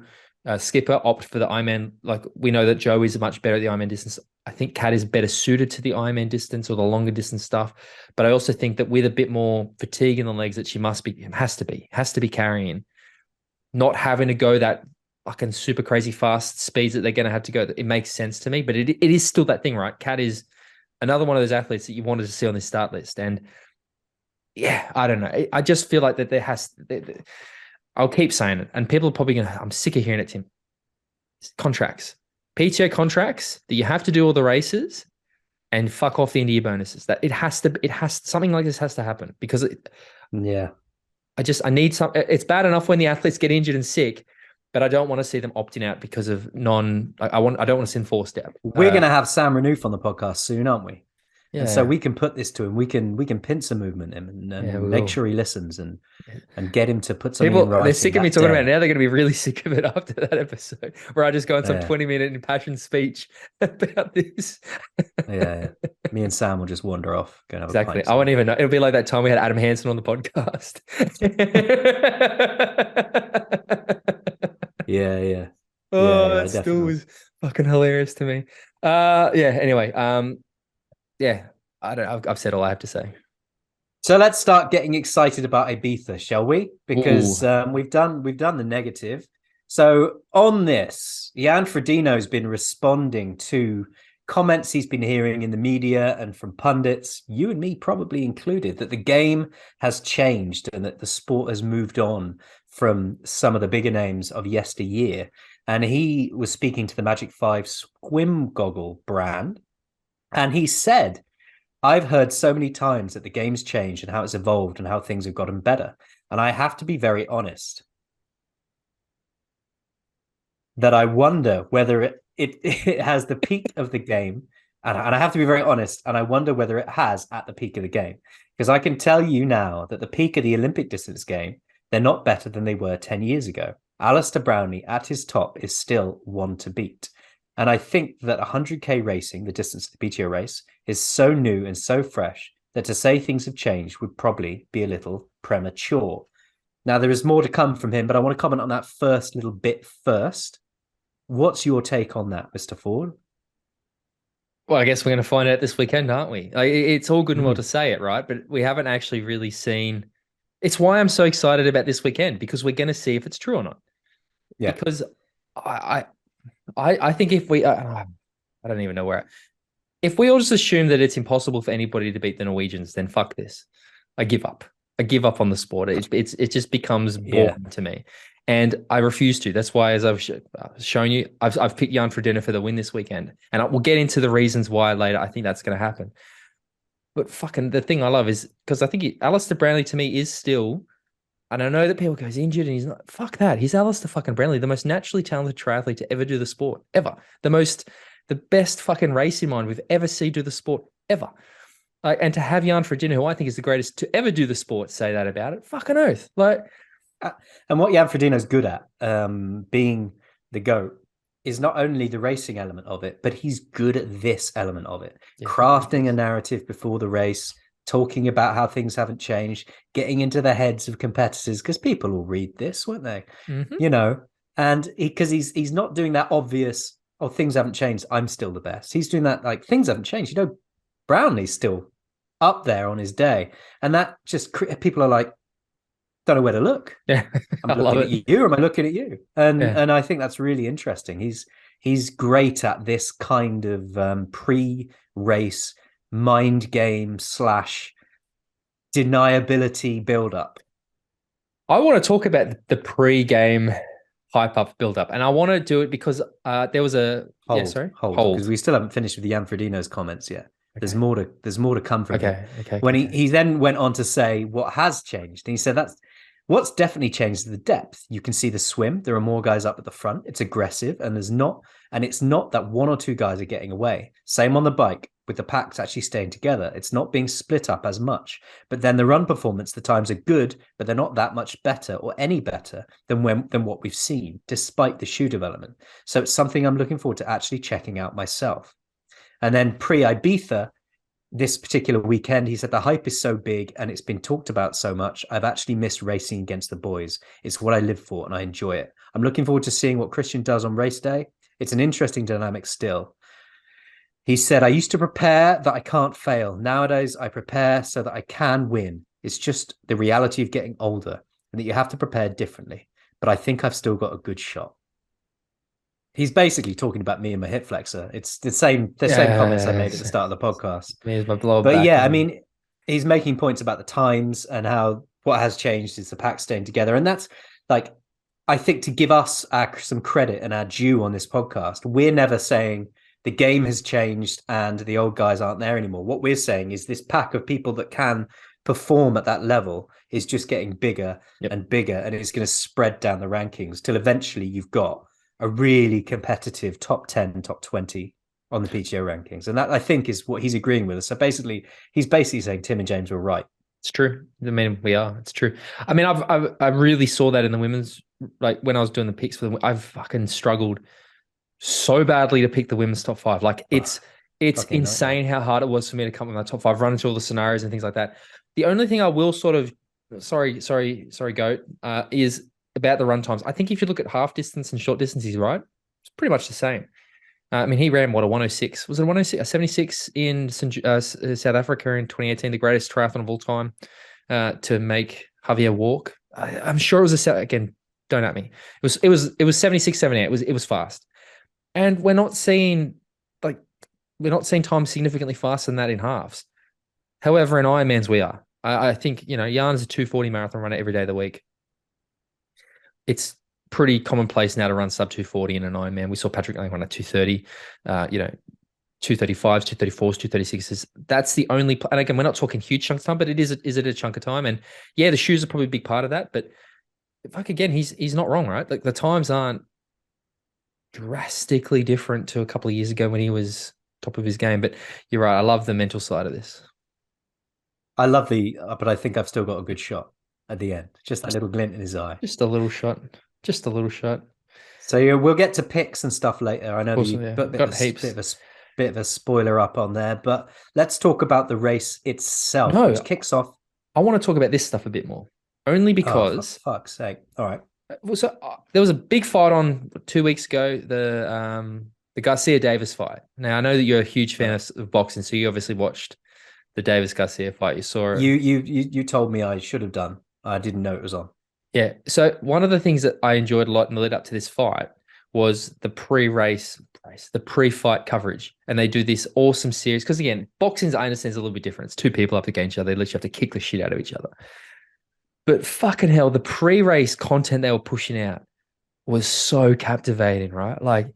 Skipper opt for the Ironman. Like, we know that Joe is much better at the Ironman distance. I think Kat is better suited to the Ironman distance or the longer distance stuff. But I also think that with a bit more fatigue in the legs, that she has to be carrying, not having to go that fucking super crazy fast speeds that they're going to have to go. It makes sense to me, but it is still that thing, right? Kat is another one of those athletes that you wanted to see on this start list. And yeah, I don't know. I just feel like that I'll keep saying it, and people are probably going to, I'm sick of hearing it, Tim. Contracts, PTO contracts that you have to do all the races and fuck off the end of your bonuses. That something like this has to happen, because I need some. It's bad enough when the athletes get injured and sick, but I don't want to see them opting out because of I don't want to see them forced out. We're going to have Sam Renouf on the podcast soon, aren't we? And so Yeah. we can put this to him. We can pincer movement him Yeah, and we make will. sure he listens and get him to put something in People, they're writing sick of me that talking about it day. now. They're going to be really sick of it after that episode where I just go on some Yeah, 20-minute impassioned speech about this. yeah. Me and Sam will just wander off, go and have a Exactly. pint I won't somewhere. even know. It'll be like that time we had Adam Hansen on the podcast. Yeah, yeah, yeah, Oh, yeah, that still definitely. was fucking hilarious to me. Yeah, anyway, yeah, I don't I've said all I have to say. So let's start getting excited about Ibiza, shall we? Ooh, Because we've done the negative. So on this, Jan Frodeno's been responding to comments he's been hearing in the media and from pundits, you and me probably included, that the game has changed and that the sport has moved on from some of the bigger names of yesteryear. And he was speaking to the Magic 5 swim goggle brand, and he said, I've heard so many times that the game's changed and how it's evolved and how things have gotten better. And I have to be very honest that I wonder whether it has the peak of the game. And I have to be very honest, and I wonder whether it has at the peak of the game. Because I can tell you now that the peak of the Olympic distance game, they're not better than they were 10 years ago. Alistair Brownlee at his top is still one to beat. And I think that 100K racing, the distance of the PTO race, is so new and so fresh that to say things have changed would probably be a little premature. Now, there is more to come from him, but I want to comment on that first little bit first. What's your take on that, Mr. Ford? well, I guess we're going to find out this weekend, aren't we? Like, it's all good and well to say it, right? But we haven't actually really seen. It's why I'm so excited about this weekend, because we're going to see if it's true or not. Yeah. Because I think if we, I don't even know where. If we all just assume that it's impossible for anybody to beat the Norwegians, then fuck this. I give up. I give up on the sport. It just becomes boring to me, and I refuse to. That's why, as I've shown you, I've picked Jan Frodeno for the win this weekend, and we'll get into the reasons why later. I think that's going to happen. But fucking the thing I love is because I think Alistair Brownlee to me is still, and I know that people go, he's injured and he's not. Fuck that. He's Alistair fucking Brownlee, the most naturally talented triathlete to ever do the sport, ever. The best fucking racing mind we've ever seen do the sport, ever. And to have Jan Frodeno, who I think is the greatest to ever do the sport, say that about it, fucking oath. Like, and what Jan Frodeno's good at, being the GOAT, is not only the racing element of it, but he's good at this element of it. yeah, Crafting a narrative before the race, talking about how things haven't changed, getting into the heads of competitors, because people will read this, won't they? mm-hmm. You know, and because he's not doing that obvious, oh, things haven't changed, I'm still the best. He's doing that like, things haven't changed. You know, Brownlee's still up there on his day. And that just, people are like, don't know where to look. Yeah, I'm I love looking it. at you, or am I looking at you? And Yeah. and I think that's really interesting. He's great at this kind of pre-race mind game / deniability build-up. I want to talk about the pre-game hype up build up, and I want to do it because there was a Hold, because we still haven't finished with the Jan Frodeno's comments yet. Okay. There's more to come from him. Okay. When he then went on to say what has changed, and he said that's what's definitely changed is the depth. You can see the swim. There are more guys up at the front. It's aggressive, and it's not that one or two guys are getting away. Same on the bike, with the packs actually staying together. It's not being split up as much. But then the run performance, the times are good, but they're not that much better or any better than what we've seen, despite the shoe development. So it's something I'm looking forward to actually checking out myself. And then pre-Ibiza, this particular weekend, he said the hype is so big and it's been talked about so much. I've actually missed racing against the boys. It's what I live for and I enjoy it. I'm looking forward to seeing what Kristian does on race day. It's an interesting dynamic still. He said, I used to prepare that I can't fail. Nowadays, I prepare so that I can win. It's just the reality of getting older and that you have to prepare differently. But I think I've still got a good shot. He's basically talking about me and my hip flexor. It's the same comments I made at the start of the podcast. Here's my blow But back. yeah, I mean, he's making points about the times and how what has changed is the pack staying together. And that's like, I think to give us some credit and our due on this podcast, we're never saying the game has changed and the old guys aren't there anymore. What we're saying is this pack of people that can perform at that level is just getting bigger and bigger, and it's going to spread down the rankings till eventually you've got a really competitive top 10, top 20 on the PTO rankings, and that I think is what he's agreeing with us. So basically, he's basically saying Tim and James were right. It's true. I mean, we are. It's true. I mean, I really saw that in the women's, like when I was doing the picks for them. I've fucking struggled so badly to pick the women's top 5. Like it's insane how hard it was for me to come with my top 5, run into all the scenarios and things like that. The only thing I will sort of, sorry, Goat, is about the run times. I think if you look at half distance and short distance, he's right. It's pretty much the same. I mean, he ran what, a 106? Was it a 106? A 76 in South Africa in 2018, the greatest triathlon of all time, to make Javier walk. I'm sure it was again. Don't at me. It was 76, 78. It was fast, and we're not seeing time significantly faster than that in halves. However, in Ironmans we are. I think Jan's a 240 marathon runner every day of the week. It's pretty commonplace now to run sub 240 in an Ironman. We saw Patrick Lang run at 230, 235s, 234s, 236s. That's the only, and again, we're not talking huge chunks of time, but is it a chunk of time? And yeah, the shoes are probably a big part of that, but again, he's not wrong, right? Like the times aren't drastically different to a couple of years ago when he was top of his game, but you're right. I love the mental side of this. I love but I think I've still got a good shot at the end. Just that little glint in his eye. Just a little shot. Just a little shot. So yeah, we'll get to picks and stuff later. I know Awesome, you yeah. put Got heaps. Bit of a spoiler up on there, but let's talk about the race itself, which kicks off. I want to talk about this stuff a bit more, only because for fuck's sake. All right. So there was a big fight on 2 weeks ago, the Garcia Davis fight. Now I know that you're a huge fan of boxing, so you obviously watched the Davis Garcia fight. You saw it. You told me I should have done. I didn't know it was on. Yeah. So one of the things that I enjoyed a lot in the lead up to this fight was the the pre-fight coverage. And they do this awesome series. Because again, boxing, I understand, is a little bit different. It's two people up against each other. They literally have to kick the shit out of each other. But fucking hell, the pre-race content they were pushing out was so captivating, right? Like,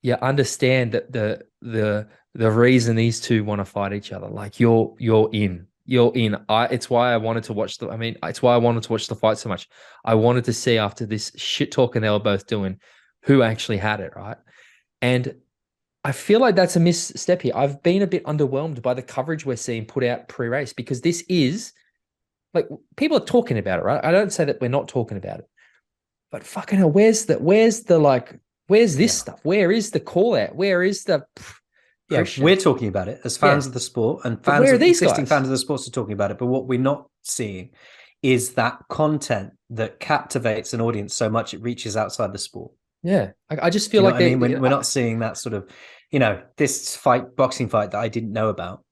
you understand that the reason these two want to fight each other. Like you're in. It's why I wanted to watch it's why I wanted to watch the fight so much. I wanted to see, after this shit talking they were both doing, who actually had it, right? And I feel like that's a misstep here. I've been a bit underwhelmed by the coverage we're seeing put out pre-race, because this is like, people are talking about it, right? I don't say that we're not talking about it, but fucking hell, where's this stuff? Where is the call out? Where is the we're talking about it as fans of the sport, and existing fans of the sports are talking about it. But what we're not seeing is that content that captivates an audience so much it reaches outside the sport. Yeah, I just feel like we're not seeing that sort of, this boxing fight that I didn't know about.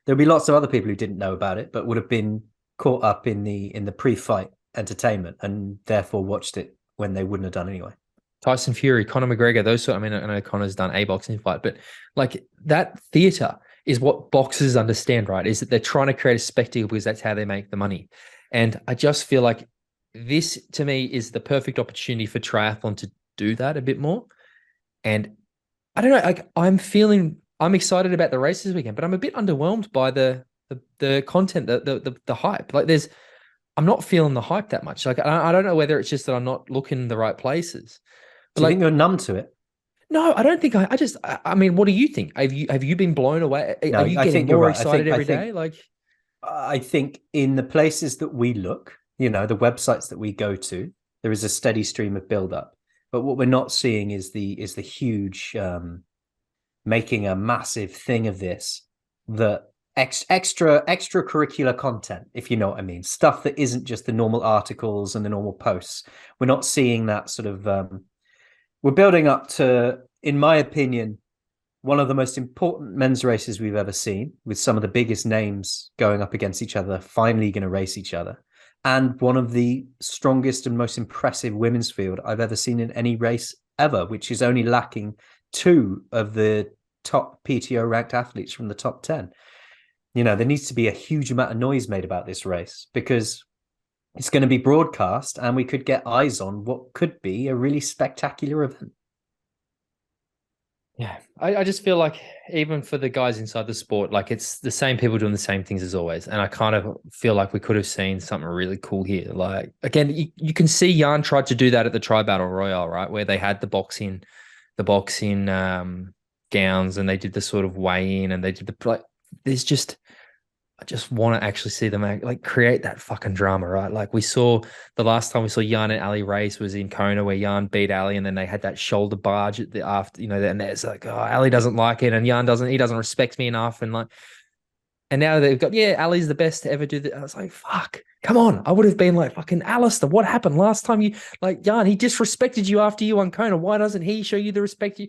There'll be lots of other people who didn't know about it, but would have been caught up in the pre-fight entertainment and therefore watched it when they wouldn't have done anyway. Tyson Fury, Conor McGregor, those sort. I mean, I know Conor's done a boxing fight, but like that theater is what boxers understand, right? Is that they're trying to create a spectacle because that's how they make the money. And I just feel like this, to me, is the perfect opportunity for triathlon to do that a bit more. And I don't know, like I'm excited about the race this weekend, but I'm a bit underwhelmed by the content, the hype. Like I'm not feeling the hype that much. Like I don't know whether it's just that I'm not looking in the right places. Do you think you're numb to it? No, I don't think I mean, what do you think? Have you been blown away? Are you getting more excited every day? Like, I think in the places that we look, the websites that we go to, there is a steady stream of build-up. But what we're not seeing is the huge making a massive thing of this, the extracurricular content, if you know what I mean, stuff that isn't just the normal articles and the normal posts. We're not seeing that sort of. We're building up to, in my opinion, one of the most important men's races we've ever seen, with some of the biggest names going up against each other, finally going to race each other. And one of the strongest and most impressive women's field I've ever seen in any race ever, which is only lacking 2 of the top PTO ranked athletes from the top 10. There needs to be a huge amount of noise made about this race, because it's going to be broadcast and we could get eyes on what could be a really spectacular event. Yeah, I just feel like even for the guys inside the sport, like it's the same people doing the same things as always. And I kind of feel like we could have seen something really cool here. Like, again, you can see Jan tried to do that at the Tri Battle Royale, right? Where they had the boxing gowns and they did the sort of weigh in and they did the like. There's just I just want to actually see them like create that fucking drama, right? Like we saw the last time we saw Jan and Ali race was in Kona where Jan beat Ali and then they had that shoulder barge at the after, and there's like, oh, Ali doesn't like it and Jan he doesn't respect me enough. And now they've got, Ali's the best to ever do that. I was like, fuck, come on. I would have been like, fucking Alistair, what happened last time Jan, he disrespected you after you won Kona. Why doesn't he show you the respect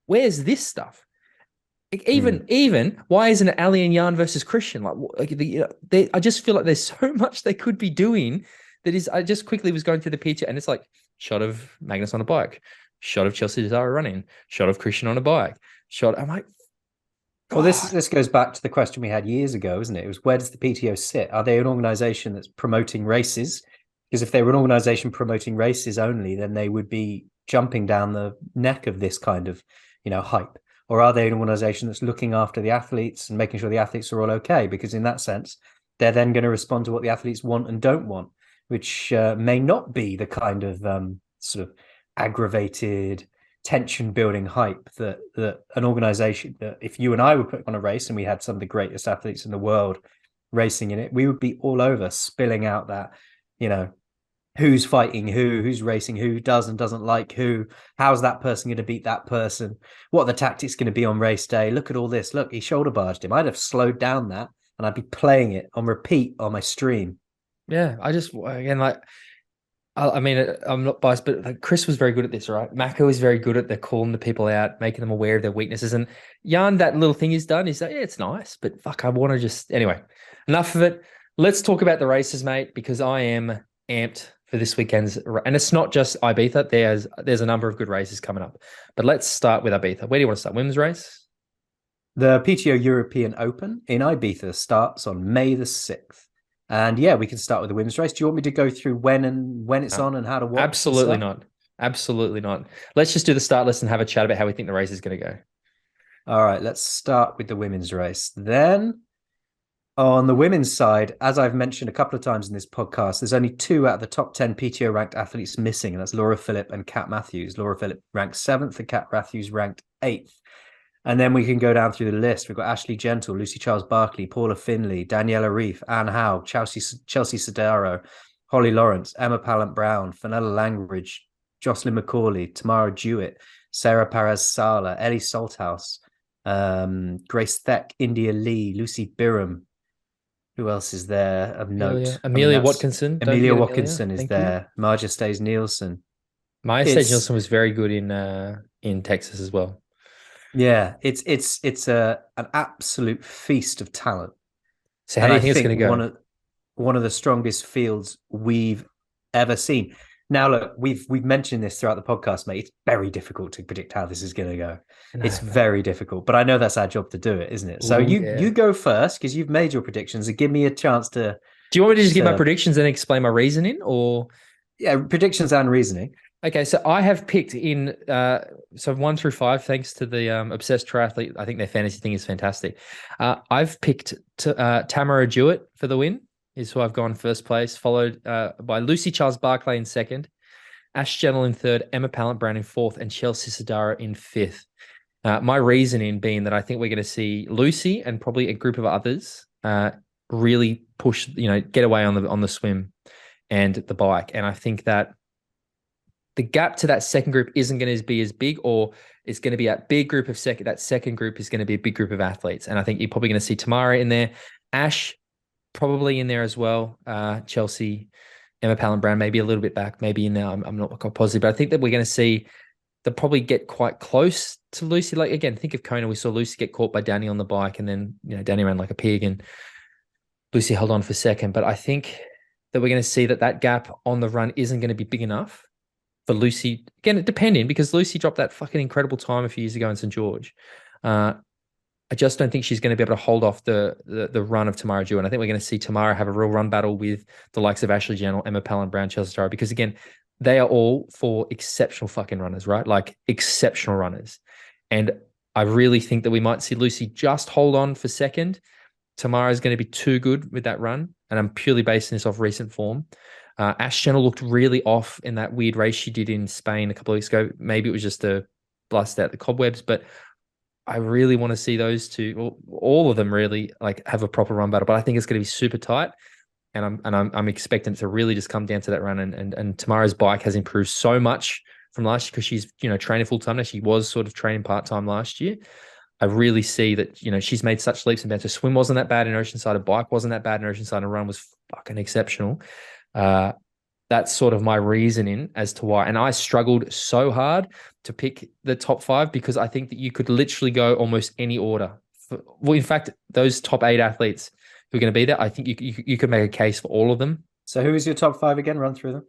Where's this stuff? Even why isn't it Ali and Jan versus Kristian? I just feel like there's so much they could be doing. I just quickly was going through the PTO and it's like shot of Magnus on a bike, shot of Chelsea Zara running, shot of Kristian on a bike, shot. I'm like, God. Well, this goes back to the question we had years ago, isn't it? It was, where does the PTO sit? Are they an organization that's promoting races? Because if they were an organization promoting races only, then they would be jumping down the neck of this kind of, hype. Or are they an organization that's looking after the athletes and making sure the athletes are all okay? Because in that sense, they're then going to respond to what the athletes want and don't want, which may not be the kind of sort of aggravated, tension-building hype that an organization that if you and I were put on a race and we had some of the greatest athletes in the world racing in it, we would be all over spilling out that, who's fighting who's racing who, does and doesn't like who, how's that person going to beat that person, what are the tactics going to be on race day, look at all this, look, he shoulder barged him. I'd have slowed down that and I'd be playing it on repeat on my stream. Yeah, I mean, I'm not biased, but like Chris was very good at this, right? Mako is very good at calling the people out, making them aware of their weaknesses. And Jan, that little thing he's done, he's like, yeah, it's nice, but fuck, I want to just anyway. Enough of it. Let's talk about the races, mate, because I am amped for this weekend's, and it's not just Ibiza. There's a number of good races coming up, but let's start with Ibiza. Where do you want to start? Women's race? The PTO European Open in Ibiza starts on May the 6th. And yeah, we can start with the women's race. Do you want me to go through when it's on and how to watch? Absolutely not. Absolutely not. Let's just do the start list and have a chat about how we think the race is going to go. All right, let's start with the women's race. Then on the women's side, as I've mentioned a couple of times in this podcast, there's only 2 out of the top 10 PTO ranked athletes missing, and that's Laura Philipp and Kat Matthews. Laura Philipp ranked 7th and Kat Matthews ranked 8th. And then we can go down through the list. We've got Ashley Gentle, Lucy Charles-Barkley, Paula Finley, Daniela Reef, Anne Howe, Chelsea Sodaro, Holly Lawrence, Emma Pallant-Brown, Fenella Langridge, Jocelyn McCauley, Tamara Jewett, Sarah Perez-Sala, Ellie Salthouse, Grace Theck, India Lee, Lucy Birham. Who else is there of note? Amelia Watkinson. Amelia Watkinson is there. Marja Stays-Nielsen. Maya Stays-Nielsen was very good in Texas as well. Yeah, it's an absolute feast of talent. So how do you think it's going to go? One of the strongest fields we've ever seen. Now, look, we've mentioned this throughout the podcast, mate. It's very difficult to predict how this is going to go. It's very difficult, but I know that's our job to do it, isn't it? So you go first because you've made your predictions and give me a chance to. Do you want me to just give my predictions and explain my reasoning, or? Yeah, predictions and reasoning. Okay, so I have picked in 1 through 5, thanks to the Obsessed Triathlete. I think their fantasy thing is fantastic. I've picked Tamara Jewett for the win, is who I've gone first place, followed by Lucy Charles-Barkley in second, Ash Gentle in third, Emma Pallant-Brown in fourth, and Chelsea Sodaro in fifth. My reasoning being that I think we're going to see Lucy and probably a group of others really push, get away on the swim and the bike. And I think that the gap to that second group isn't going to be as big, or it's going to be a big group of that second group is going to be a big group of athletes. And I think you're probably going to see Tamara in there, Ash probably in there as well, Chelsea, Emma Pallant-Brown maybe a little bit back, maybe in there. I'm not quite positive, but I think that we're going to see they'll probably get quite close to Lucy. Like, again, think of Kona. We saw Lucy get caught by Danny on the bike, and then, Danny ran like a pig and Lucy held on for second. But I think that we're going to see that gap on the run isn't going to be big enough for Lucy. Again, depending, because Lucy dropped that fucking incredible time a few years ago in St. George. I just don't think she's going to be able to hold off the run of Tamara Jewett. And I think we're going to see Tamara have a real run battle with the likes of Ashley Gentle, Emma Pallant-Brown, Chelsea Sodaro, because again, they are all for exceptional fucking runners, right? Like exceptional runners. And I really think that we might see Lucy just hold on for second. Tamara is going to be too good with that run. And I'm purely basing this off recent form. Ash Gentle looked really off in that weird race she did in Spain a couple of weeks ago. Maybe it was just to blast out the cobwebs, but I really want to see those two, well, all of them really like have a proper run battle, but I think it's going to be super tight. And I'm expecting it to really just come down to that run. And Tamara's bike has improved so much from last year because she's, training full time now. She was sort of training part time last year. I really see that, she's made such leaps and bounds. Her swim wasn't that bad in Oceanside. Her bike wasn't that bad in Oceanside. And her run was fucking exceptional. That's sort of my reasoning as to why. And I struggled so hard to pick the top 5 because I think that you could literally go almost any order. Well, in fact, those top 8 athletes who are going to be there, I think you could make a case for all of them. So who is your top 5 again? Run through them.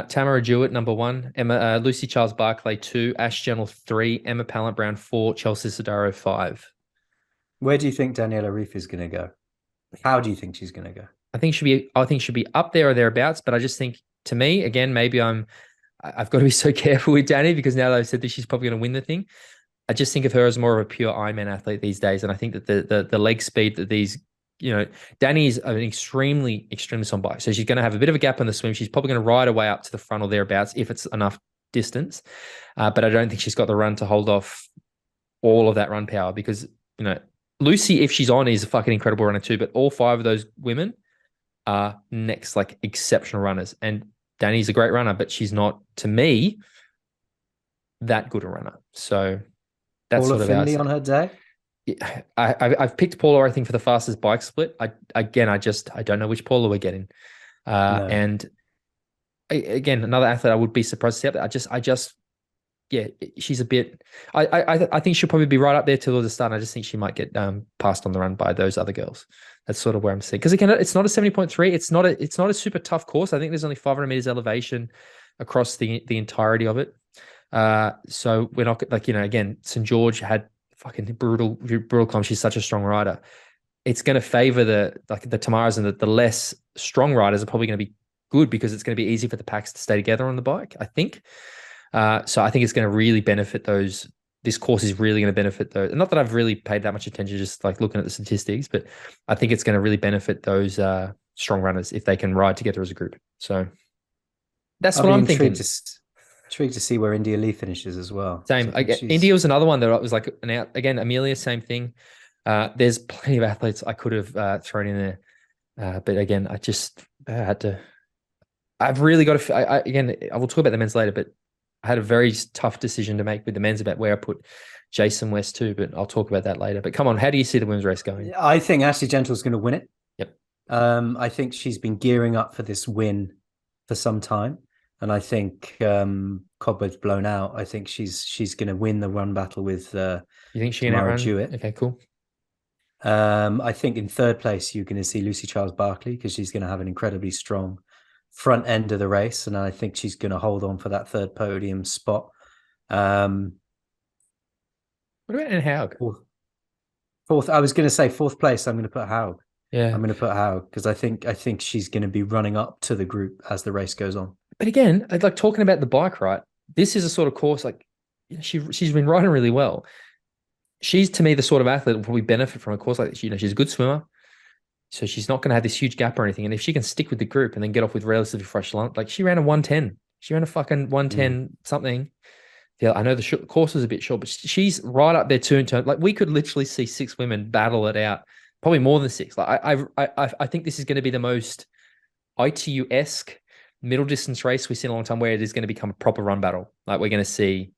Tamara Jewett, number 1, Lucy Charles Barclay 2, Ash Gentle 3, Emma Pallant Brown 4, Chelsea Sodaro 5. Where do you think Daniela Ryf is going to go? How do you think she's going to go? I think she'll be up there or thereabouts, but I just think, to me, again, maybe I've got to be so careful with Danny because now that I've said that she's probably going to win the thing. I just think of her as more of a pure Ironman athlete these days, and I think that the leg speed that these, Danny is an extremely on bike, so she's going to have a bit of a gap on the swim. She's probably going to ride her way up to the front or thereabouts if it's enough distance, but I don't think she's got the run to hold off all of that run power because Lucy, if she's on, is a fucking incredible runner too. But all 5 of those women are next, like exceptional runners, and Danny's a great runner, but she's not, to me, that good a runner. So that's Paula sort of Finley on her day. Yeah, I've picked Paula, I think, for the fastest bike split. I don't know which Paula we're getting. No. And again, another athlete I would be surprised to see. Yeah, she's a bit. I think she'll probably be right up there till the start. I just think she might get passed on the run by those other girls. That's sort of where I'm seeing. Because again, it's not a 70.3. It's not a super tough course. I think there's only 500 meters elevation across the entirety of it. So we're not like, again, St. George had fucking brutal climb. She's such a strong rider. It's going to favor the Tamaras, and the less strong riders are probably going to be good because it's going to be easy for the packs to stay together on the bike, I think. So I think it's going to really benefit those. This course is really going to benefit those. Not that I've really paid that much attention, just like looking at the statistics, but I think it's going to really benefit those strong runners if they can ride together as a group. So that's what I'm thinking. Intrigued to see where India Lee finishes as well. Same. India was another one that I was like an out again. Amelia, same thing. There's plenty of athletes I could have thrown in there, but again, I had to. I've really got to. Again, I will talk about the men's later, but I had a very tough decision to make with the men's about where I put Jason West too, but I'll talk about that later. But come on, how do you see the women's race going? I think Ashley Gentle's going to win it. Yep. I think she's been gearing up for this win for some time. And I think Cobweb's blown out. I think she's going to win the run battle with you think she can outrun Jewett. Okay, cool. I think in 3rd place, you're going to see Lucy Charles Barclay because she's going to have an incredibly strong front end of the race. And I think she's going to hold on for that 3rd podium spot. What about in Haug? 4th. I was going to say 4th place. I'm going to put Haug. Yeah. I'm going to put Haug because I think she's going to be running up to the group as the race goes on. But again, like talking about the bike, right? This is a sort of course, like she's been riding really well. She's, to me, the sort of athlete that will probably benefit from a course like this. She's a good swimmer, so she's not going to have this huge gap or anything. And if she can stick with the group and then get off with relatively fresh lunch, like she ran a 110. She ran a fucking 110 something. Yeah, I know the course was a bit short, but she's right up there too in terms. Like we could literally see 6 women battle it out, probably more than 6. Like I think this is going to be the most ITU-esque middle distance race we've seen in a long time, where it is going to become a proper run battle. Like we're going to see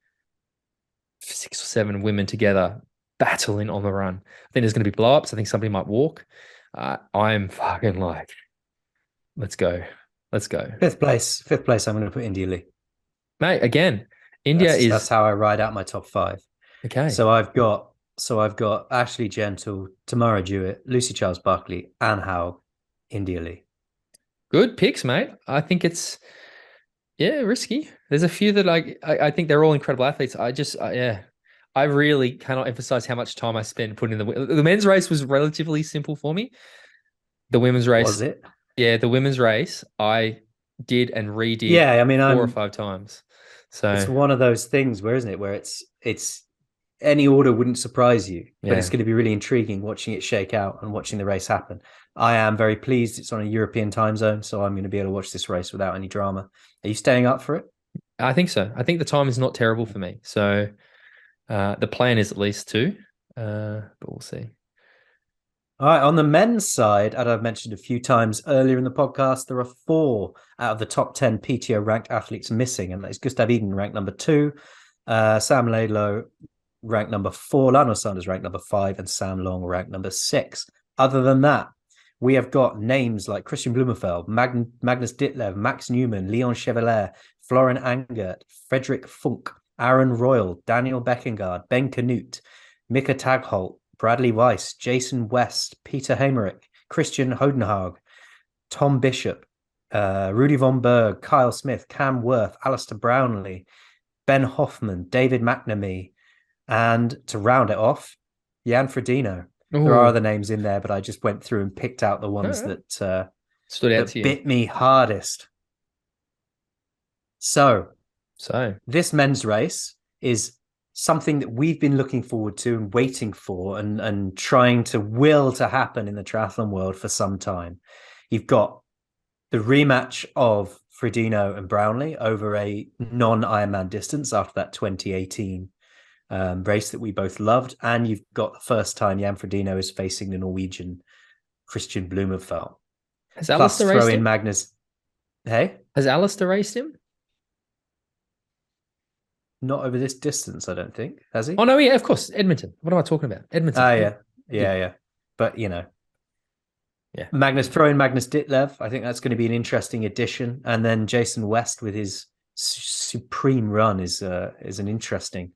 6 or 7 women together battling on the run. I think there's going to be blow-ups. I think somebody might walk. I'm fucking like, let's go. 5th place. I'm going to put India Lee. Mate, again, that's how I ride out my top 5. Okay. So I've got Ashley Gentle, Tamara Jewett, Lucy Charles Barclay, Anne Haug, India Lee. Good picks, mate. I think it's, risky. There's a few that I think they're all incredible athletes. I really cannot emphasize how much time I spent putting in the men's race was relatively simple for me. The women's race. Was it? Yeah, the women's race I did and redid 4 or 5 times. So it's one of those things where it's any order wouldn't surprise you, but it's going to be really intriguing watching it shake out and watching the race happen. I am very pleased it's on a European time zone, so I'm going to be able to watch this race without any drama. Are you staying up for it? I think so. I think the time is not terrible for me. So the plan is at least to. But we'll see. All right, on the men's side, as I've mentioned a few times earlier in the podcast, there are 4 out of the top 10 PTO ranked athletes missing, and that's Gustav Iden ranked number 2, Sam Laidlaw ranked number 4, Lionel Sanders ranked number 5, and Sam Long ranked number 6. Other than that, we have got names like Kristian Blummenfelt, Magnus Ditlev, Max Newman, Leon Chevalier, Florian Angert, Frederick Funk, Aaron Royal, Daniel Beckengard, Ben Canute, Mika Tagholt, Bradley Weiss, Jason West, Peter Hamerick, Christian Hodenhaug, Tom Bishop, Rudy Von Berg, Kyle Smith, Cam Worth, Alistair Brownlee, Ben Hoffman, David McNamee, and to round it off, Jan Frodeno. There are other names in there, but I just went through and picked out the ones that stood out to you, bit me hardest. So this men's race is something that we've been looking forward to and waiting for and trying to will to happen in the triathlon world for some time. You've got the rematch of Frodeno and Brownlee over a non-Ironman distance after that 2018 race that we both loved. And you've got the first time Jan Frodeno is facing the Norwegian Kristian Blummenfelt. Has Alistair raced him? Magnus. Hey? Has Alistair raced him? Not over this distance, I don't think. Has he? Oh, no, yeah, of course. Edmonton. What am I talking about? Edmonton. Yeah. But, you know. Yeah. Throw in Magnus Ditlev. I think that's going to be an interesting addition. And then Jason West with his supreme run is an interesting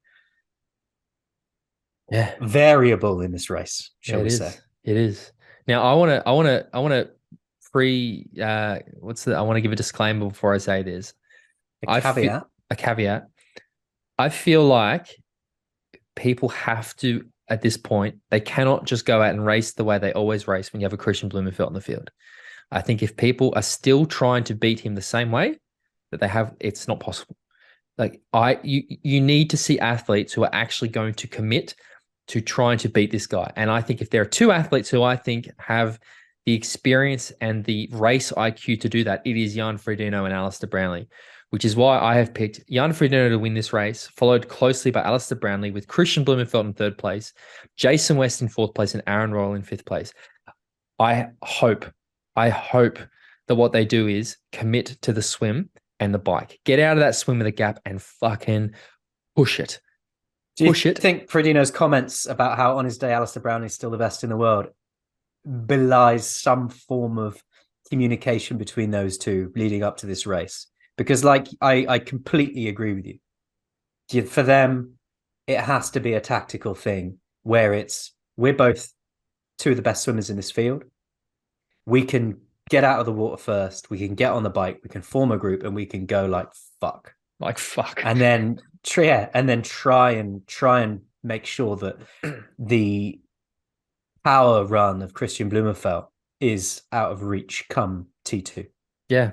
variable in this race, shall we say. It is. Now, I want to I want to give a disclaimer before I say this. A caveat. I feel like people have to, at this point, they cannot just go out and race the way they always race when you have a Kristian Blummenfelt in the field. I think if people are still trying to beat him the same way that they have, it's not possible. Like you need to see athletes who are actually going to commit to trying to beat this guy. And I think if there are 2 athletes who I think have the experience and the race IQ to do that, it is Jan Frodeno and Alistair Brownlee, which is why I have picked Jan Frodeno to win this race, followed closely by Alistair Brownlee with Kristian Blummenfelt in 3rd place, Jason West in 4th place, and Aaron Royal in 5th place. I hope that what they do is commit to the swim and the bike. Get out of that swim with a gap and fucking push it. Do you think Frodeno's comments about how on his day Alistair Brownlee is still the best in the world belies some form of communication between those 2 leading up to this race? Because I completely agree with you. For them, it has to be a tactical thing where we're both 2 of the best swimmers in this field. We can get out of the water first. We can get on the bike. We can form a group and we can go like fuck. And then try and make sure that the power run of Kristian Blummenfelt is out of reach come T2. Yeah.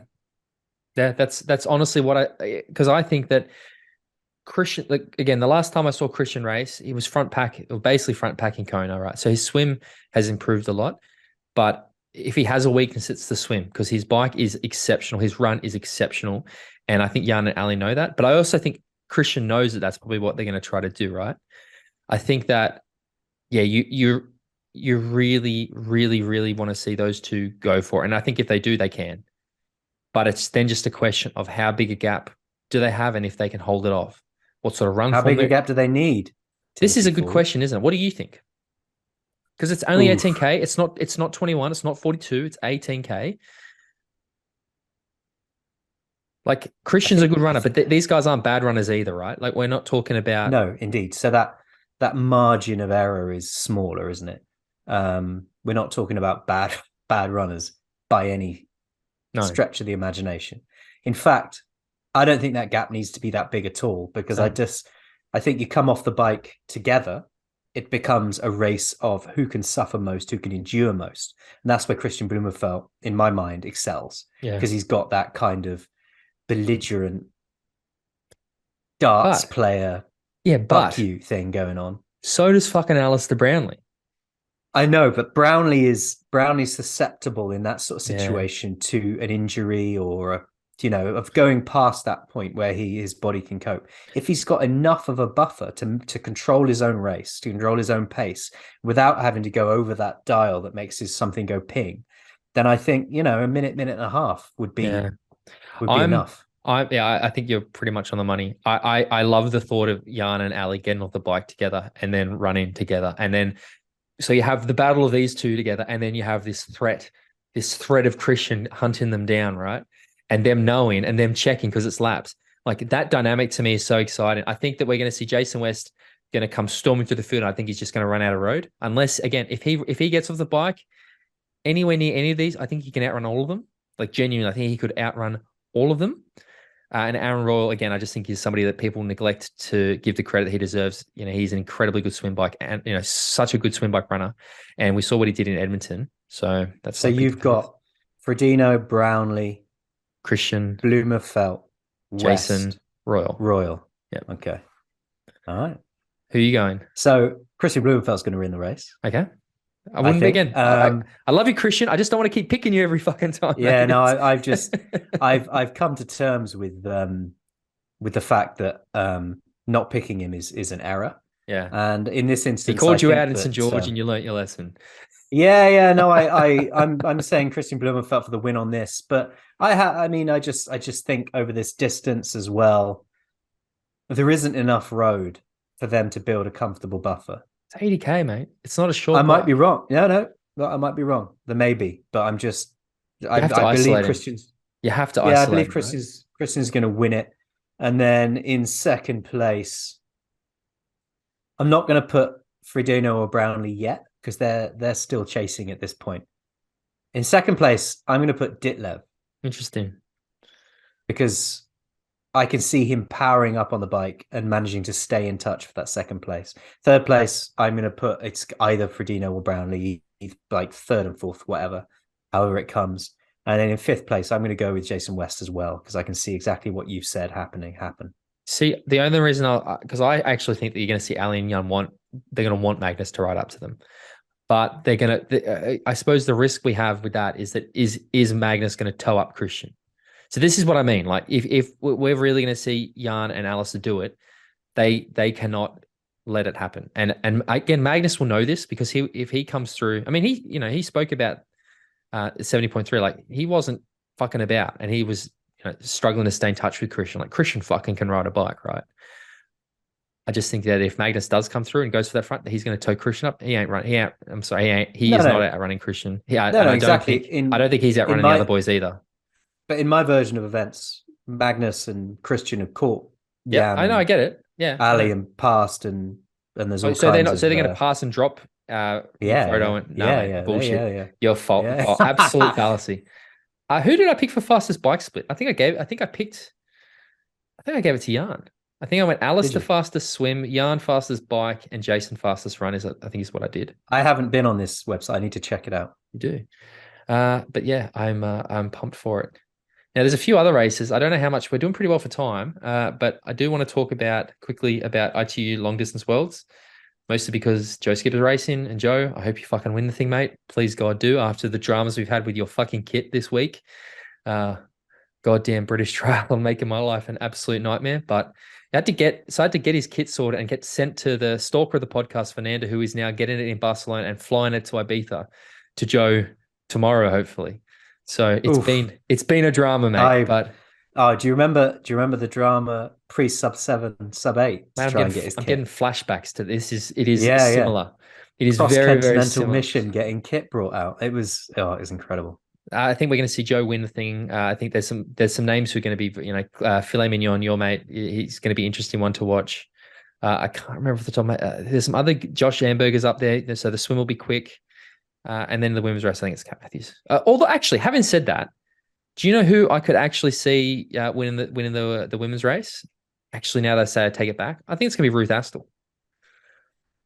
Yeah, that's honestly because I think that Kristian, like, again, the last time I saw Kristian race, he was basically front pack in Kona, right? So his swim has improved a lot, but if he has a weakness, it's the swim because his bike is exceptional. His run is exceptional. And I think Jan and Ali know that, but I also think Kristian knows that that's probably what they're going to try to do, right? I think that, yeah, you really, really, really want to see those 2 go for it. And I think if they do, they can. But it's then just a question of how big a gap do they have and if they can hold it off. What sort of run? How big a gap do they need? This is a good question, isn't it? What do you think? Because it's only 18K. It's not 21. It's not 42. It's 18K. Like Kristian's a good runner, but these guys aren't bad runners either, right? Like we're not talking about. No, indeed. So that margin of error is smaller, isn't it? We're not talking about bad runners by any stretch of the imagination. In fact, I don't think that gap needs to be that big at all because I think you come off the bike together, it becomes a race of who can suffer most, who can endure most. And that's where Kristian Blummenfelt, in my mind, excels because he's got that kind of belligerent darts player fuck you thing going on. So does fucking Alistair Brownlee. I know, but Brownlee's susceptible in that sort of situation to an injury or of going past that point where his body can cope. If he's got enough of a buffer to control his own race, to control his own pace without having to go over that dial that makes his something go ping, then I think, a minute and a half would be enough. I think you're pretty much on the money. I love the thought of Jan and Ali getting off the bike together and then running together. And then, so you have the battle of these two together, and then you have this threat of Kristian hunting them down, right? And them knowing and them checking because it's laps. Like, that dynamic to me is so exciting. I think that we're going to see Jason West going to come storming through the field. I think he's just going to run out of road. Unless, again, if he gets off the bike anywhere near any of these, I think he can outrun all of them. Like, genuinely, I think he could outrun all of them. And Aaron Royal, again, I just think he's somebody that people neglect to give the credit that he deserves. He's an incredibly good swim bike and, such a good swim bike runner. And we saw what he did in Edmonton. So that's so you've got Frodeno, Brownlee, Kristian, Blummenfelt, Jason, West, Royal. Yeah. Okay. All right. Who are you going? So Kristian Blummenfelt's going to win the race. Okay. I wouldn't be again. I love you, Kristian. I just don't want to keep picking you every fucking time. Yeah, no, I've come to terms with the fact that not picking him is an error. Yeah. And in this instance, he called you out in St. George, and you learnt your lesson. Yeah. No, I'm saying Kristian Blummenfelt for the win on this, but I just think over this distance as well, there isn't enough road for them to build a comfortable buffer. It's 80K, mate. It's not a short. I might be wrong. No, I might be wrong. There may be, but I believe Kristian's. You have to. Yeah, I believe Kristian's going to win it, and then in second place, I'm not going to put Frodeno or Brownlee yet because they're still chasing at this point. In second place, I'm going to put Ditlev. Interesting, because I can see him powering up on the bike and managing to stay in touch for that second place. Third place, I'm going to put it's either Frodeno or Brownlee, like third and fourth, whatever, however it comes. And then in fifth place, I'm going to go with Jason West as well, because I can see exactly what you've said happen. See, the only reason because I actually think that you're going to see Ali and Jan they're going to want Magnus to ride up to them. But they're going to, I suppose the risk we have with that is that is Magnus going to tow up Kristian? So this is what I mean. Like, if we're really going to see Jan and Alistair do it, they cannot let it happen. And again, Magnus will know this because if he comes through, I mean, he spoke about 70.3, like he wasn't fucking about, and he was struggling to stay in touch with Kristian. Like, Kristian fucking can ride a bike, right? I just think that if Magnus does come through and goes for that front, he's going to tow Kristian up. He ain't run. He is not outrunning Kristian. Exactly. I don't think he's outrunning the other boys either. But in my version of events, Magnus and Kristian have caught. Yeah, I know. I get it. Yeah, Ali and passed, and there's all so kinds they're going to pass and drop. Bullshit. Yeah. Your fault. Yeah. Oh, absolute fallacy. Who did I pick for fastest bike split? I think I gave it to Jan. I think I went Alistair fastest swim, Jan fastest bike, and Jason fastest run. I think is what I did. I haven't been on this website. I need to check it out. You do. But yeah, I'm pumped for it. Now, there's a few other races. I don't know how much we're doing pretty well for time, but I do want to talk quickly about ITU Long Distance Worlds, mostly because Joe Skipper's racing. And Joe, I hope you fucking win the thing, mate. Please, God, do, after the dramas we've had with your fucking kit this week. Goddamn British Triathlon making my life an absolute nightmare. But I had to get his kit sorted and get sent to the stalker of the podcast, Fernanda, who is now getting it in Barcelona and flying it to Ibiza to Joe tomorrow, hopefully. So it's been a drama, mate. Do you remember the drama pre sub 7, sub 8? I'm getting flashbacks to this. It is similar. It is very, very similar. Mission getting kit brought out. It was incredible. I think we're going to see Joe win the thing. I think there's some names who are going to be, Filet Mignon, your mate. He's going to be an interesting one to watch. I can't remember off the top of my head. There's some other Josh Amberger's up there. So the swim will be quick. And then the women's race, I think it's Kat Matthews. Although, actually, having said that, do you know who I could actually see winning the women's race? Actually, now that I say I take it back, I think it's going to be Ruth Astle.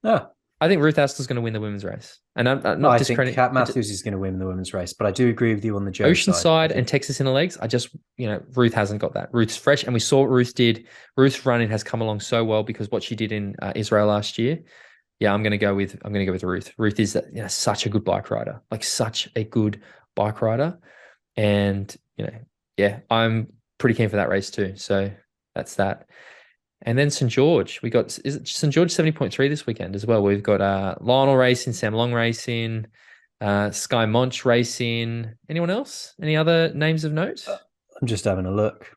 Oh. I think Ruth Astle's going to win the women's race. And I'm not I think Kat Matthews is going to win the women's race, but I do agree with you on the Joe Oceanside and Texas Inner Legs. Ruth hasn't got that. Ruth's fresh, and we saw what Ruth did. Ruth's running has come along so well because what she did in Israel last year. Yeah, I'm going to go with Ruth. Ruth is such a good bike rider, and I'm pretty keen for that race too. So that's that. And then St. George, is it St. George 70.3 this weekend as well? We've got Lionel racing, Sam Long racing, Sky Monch racing. Anyone else? Any other names of note? I'm just having a look.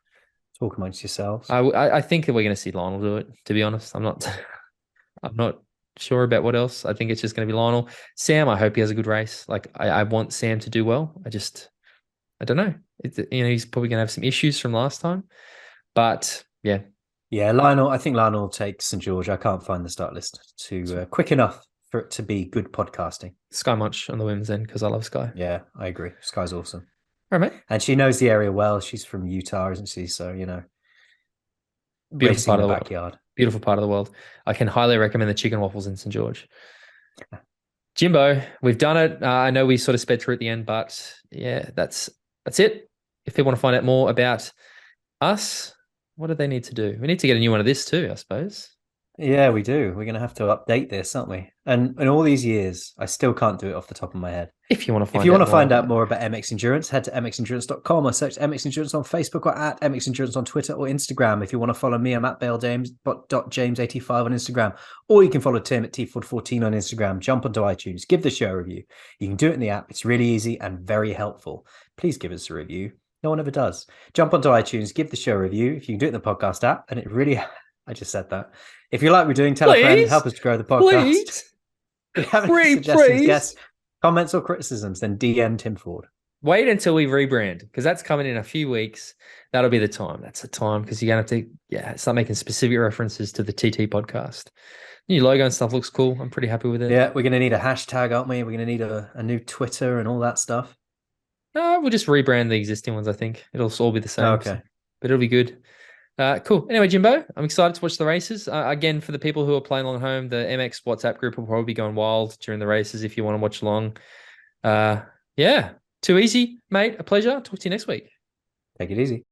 Talk amongst yourselves. I think that we're going to see Lionel do it, to be honest. I'm not sure about what else. I think it's just going to be Lionel. Sam, I hope he has a good race. Like I want Sam to do well. I don't know. He's probably going to have some issues from last time, but yeah. Yeah, Lionel. I think Lionel will take St. George. I can't find the start list quick enough for it to be good podcasting. Sky Munch on the women's end because I love Sky. Yeah, I agree. Sky's awesome. All right, mate. And she knows the area well. She's from Utah, isn't she? So, beautiful part of the backyard. World. Beautiful part of the world. I can highly recommend the chicken waffles in St. George. Jimbo, we've done it. I know we sort of sped through at the end, but yeah, that's it. If people want to find out more about us, what do they need to do? We need to get a new one of this too, I suppose. Yeah, we do. We're going to have to update this, aren't we? And in all these years, I still can't do it off the top of my head. If you want to find out more about MX Endurance, head to mxendurance.com or search MX Endurance on Facebook or at MX Endurance on Twitter or Instagram. If you want to follow me, I'm at BaleJames.James85 on Instagram. Or you can follow Tim at Tford14 on Instagram. Jump onto iTunes, give the show a review. You can do it in the app. It's really easy and very helpful. Please give us a review. No one ever does. Jump onto iTunes, give the show a review. If you can do it in the podcast app, and it really, I just said that. If you like what we're doing, tell a friend, help us to grow the podcast. Please. If you have any suggestions, guests, comments, or criticisms, then DM Tim Ford. Wait until we rebrand because that's coming in a few weeks. That'll be the time. That's the time because you're going to have to start making specific references to the TT podcast. New logo and stuff looks cool. I'm pretty happy with it. Yeah, we're going to need a hashtag, aren't we? We're going to need a new Twitter and all that stuff. No, we'll just rebrand the existing ones, I think. It'll all be the same. Okay. But it'll be good. Cool. Anyway, Jimbo, I'm excited to watch the races. Again, for the people who are playing along home, the MX WhatsApp group will probably be going wild during the races if you want to watch along. Yeah, too easy, mate. A pleasure. Talk to you next week. Take it easy.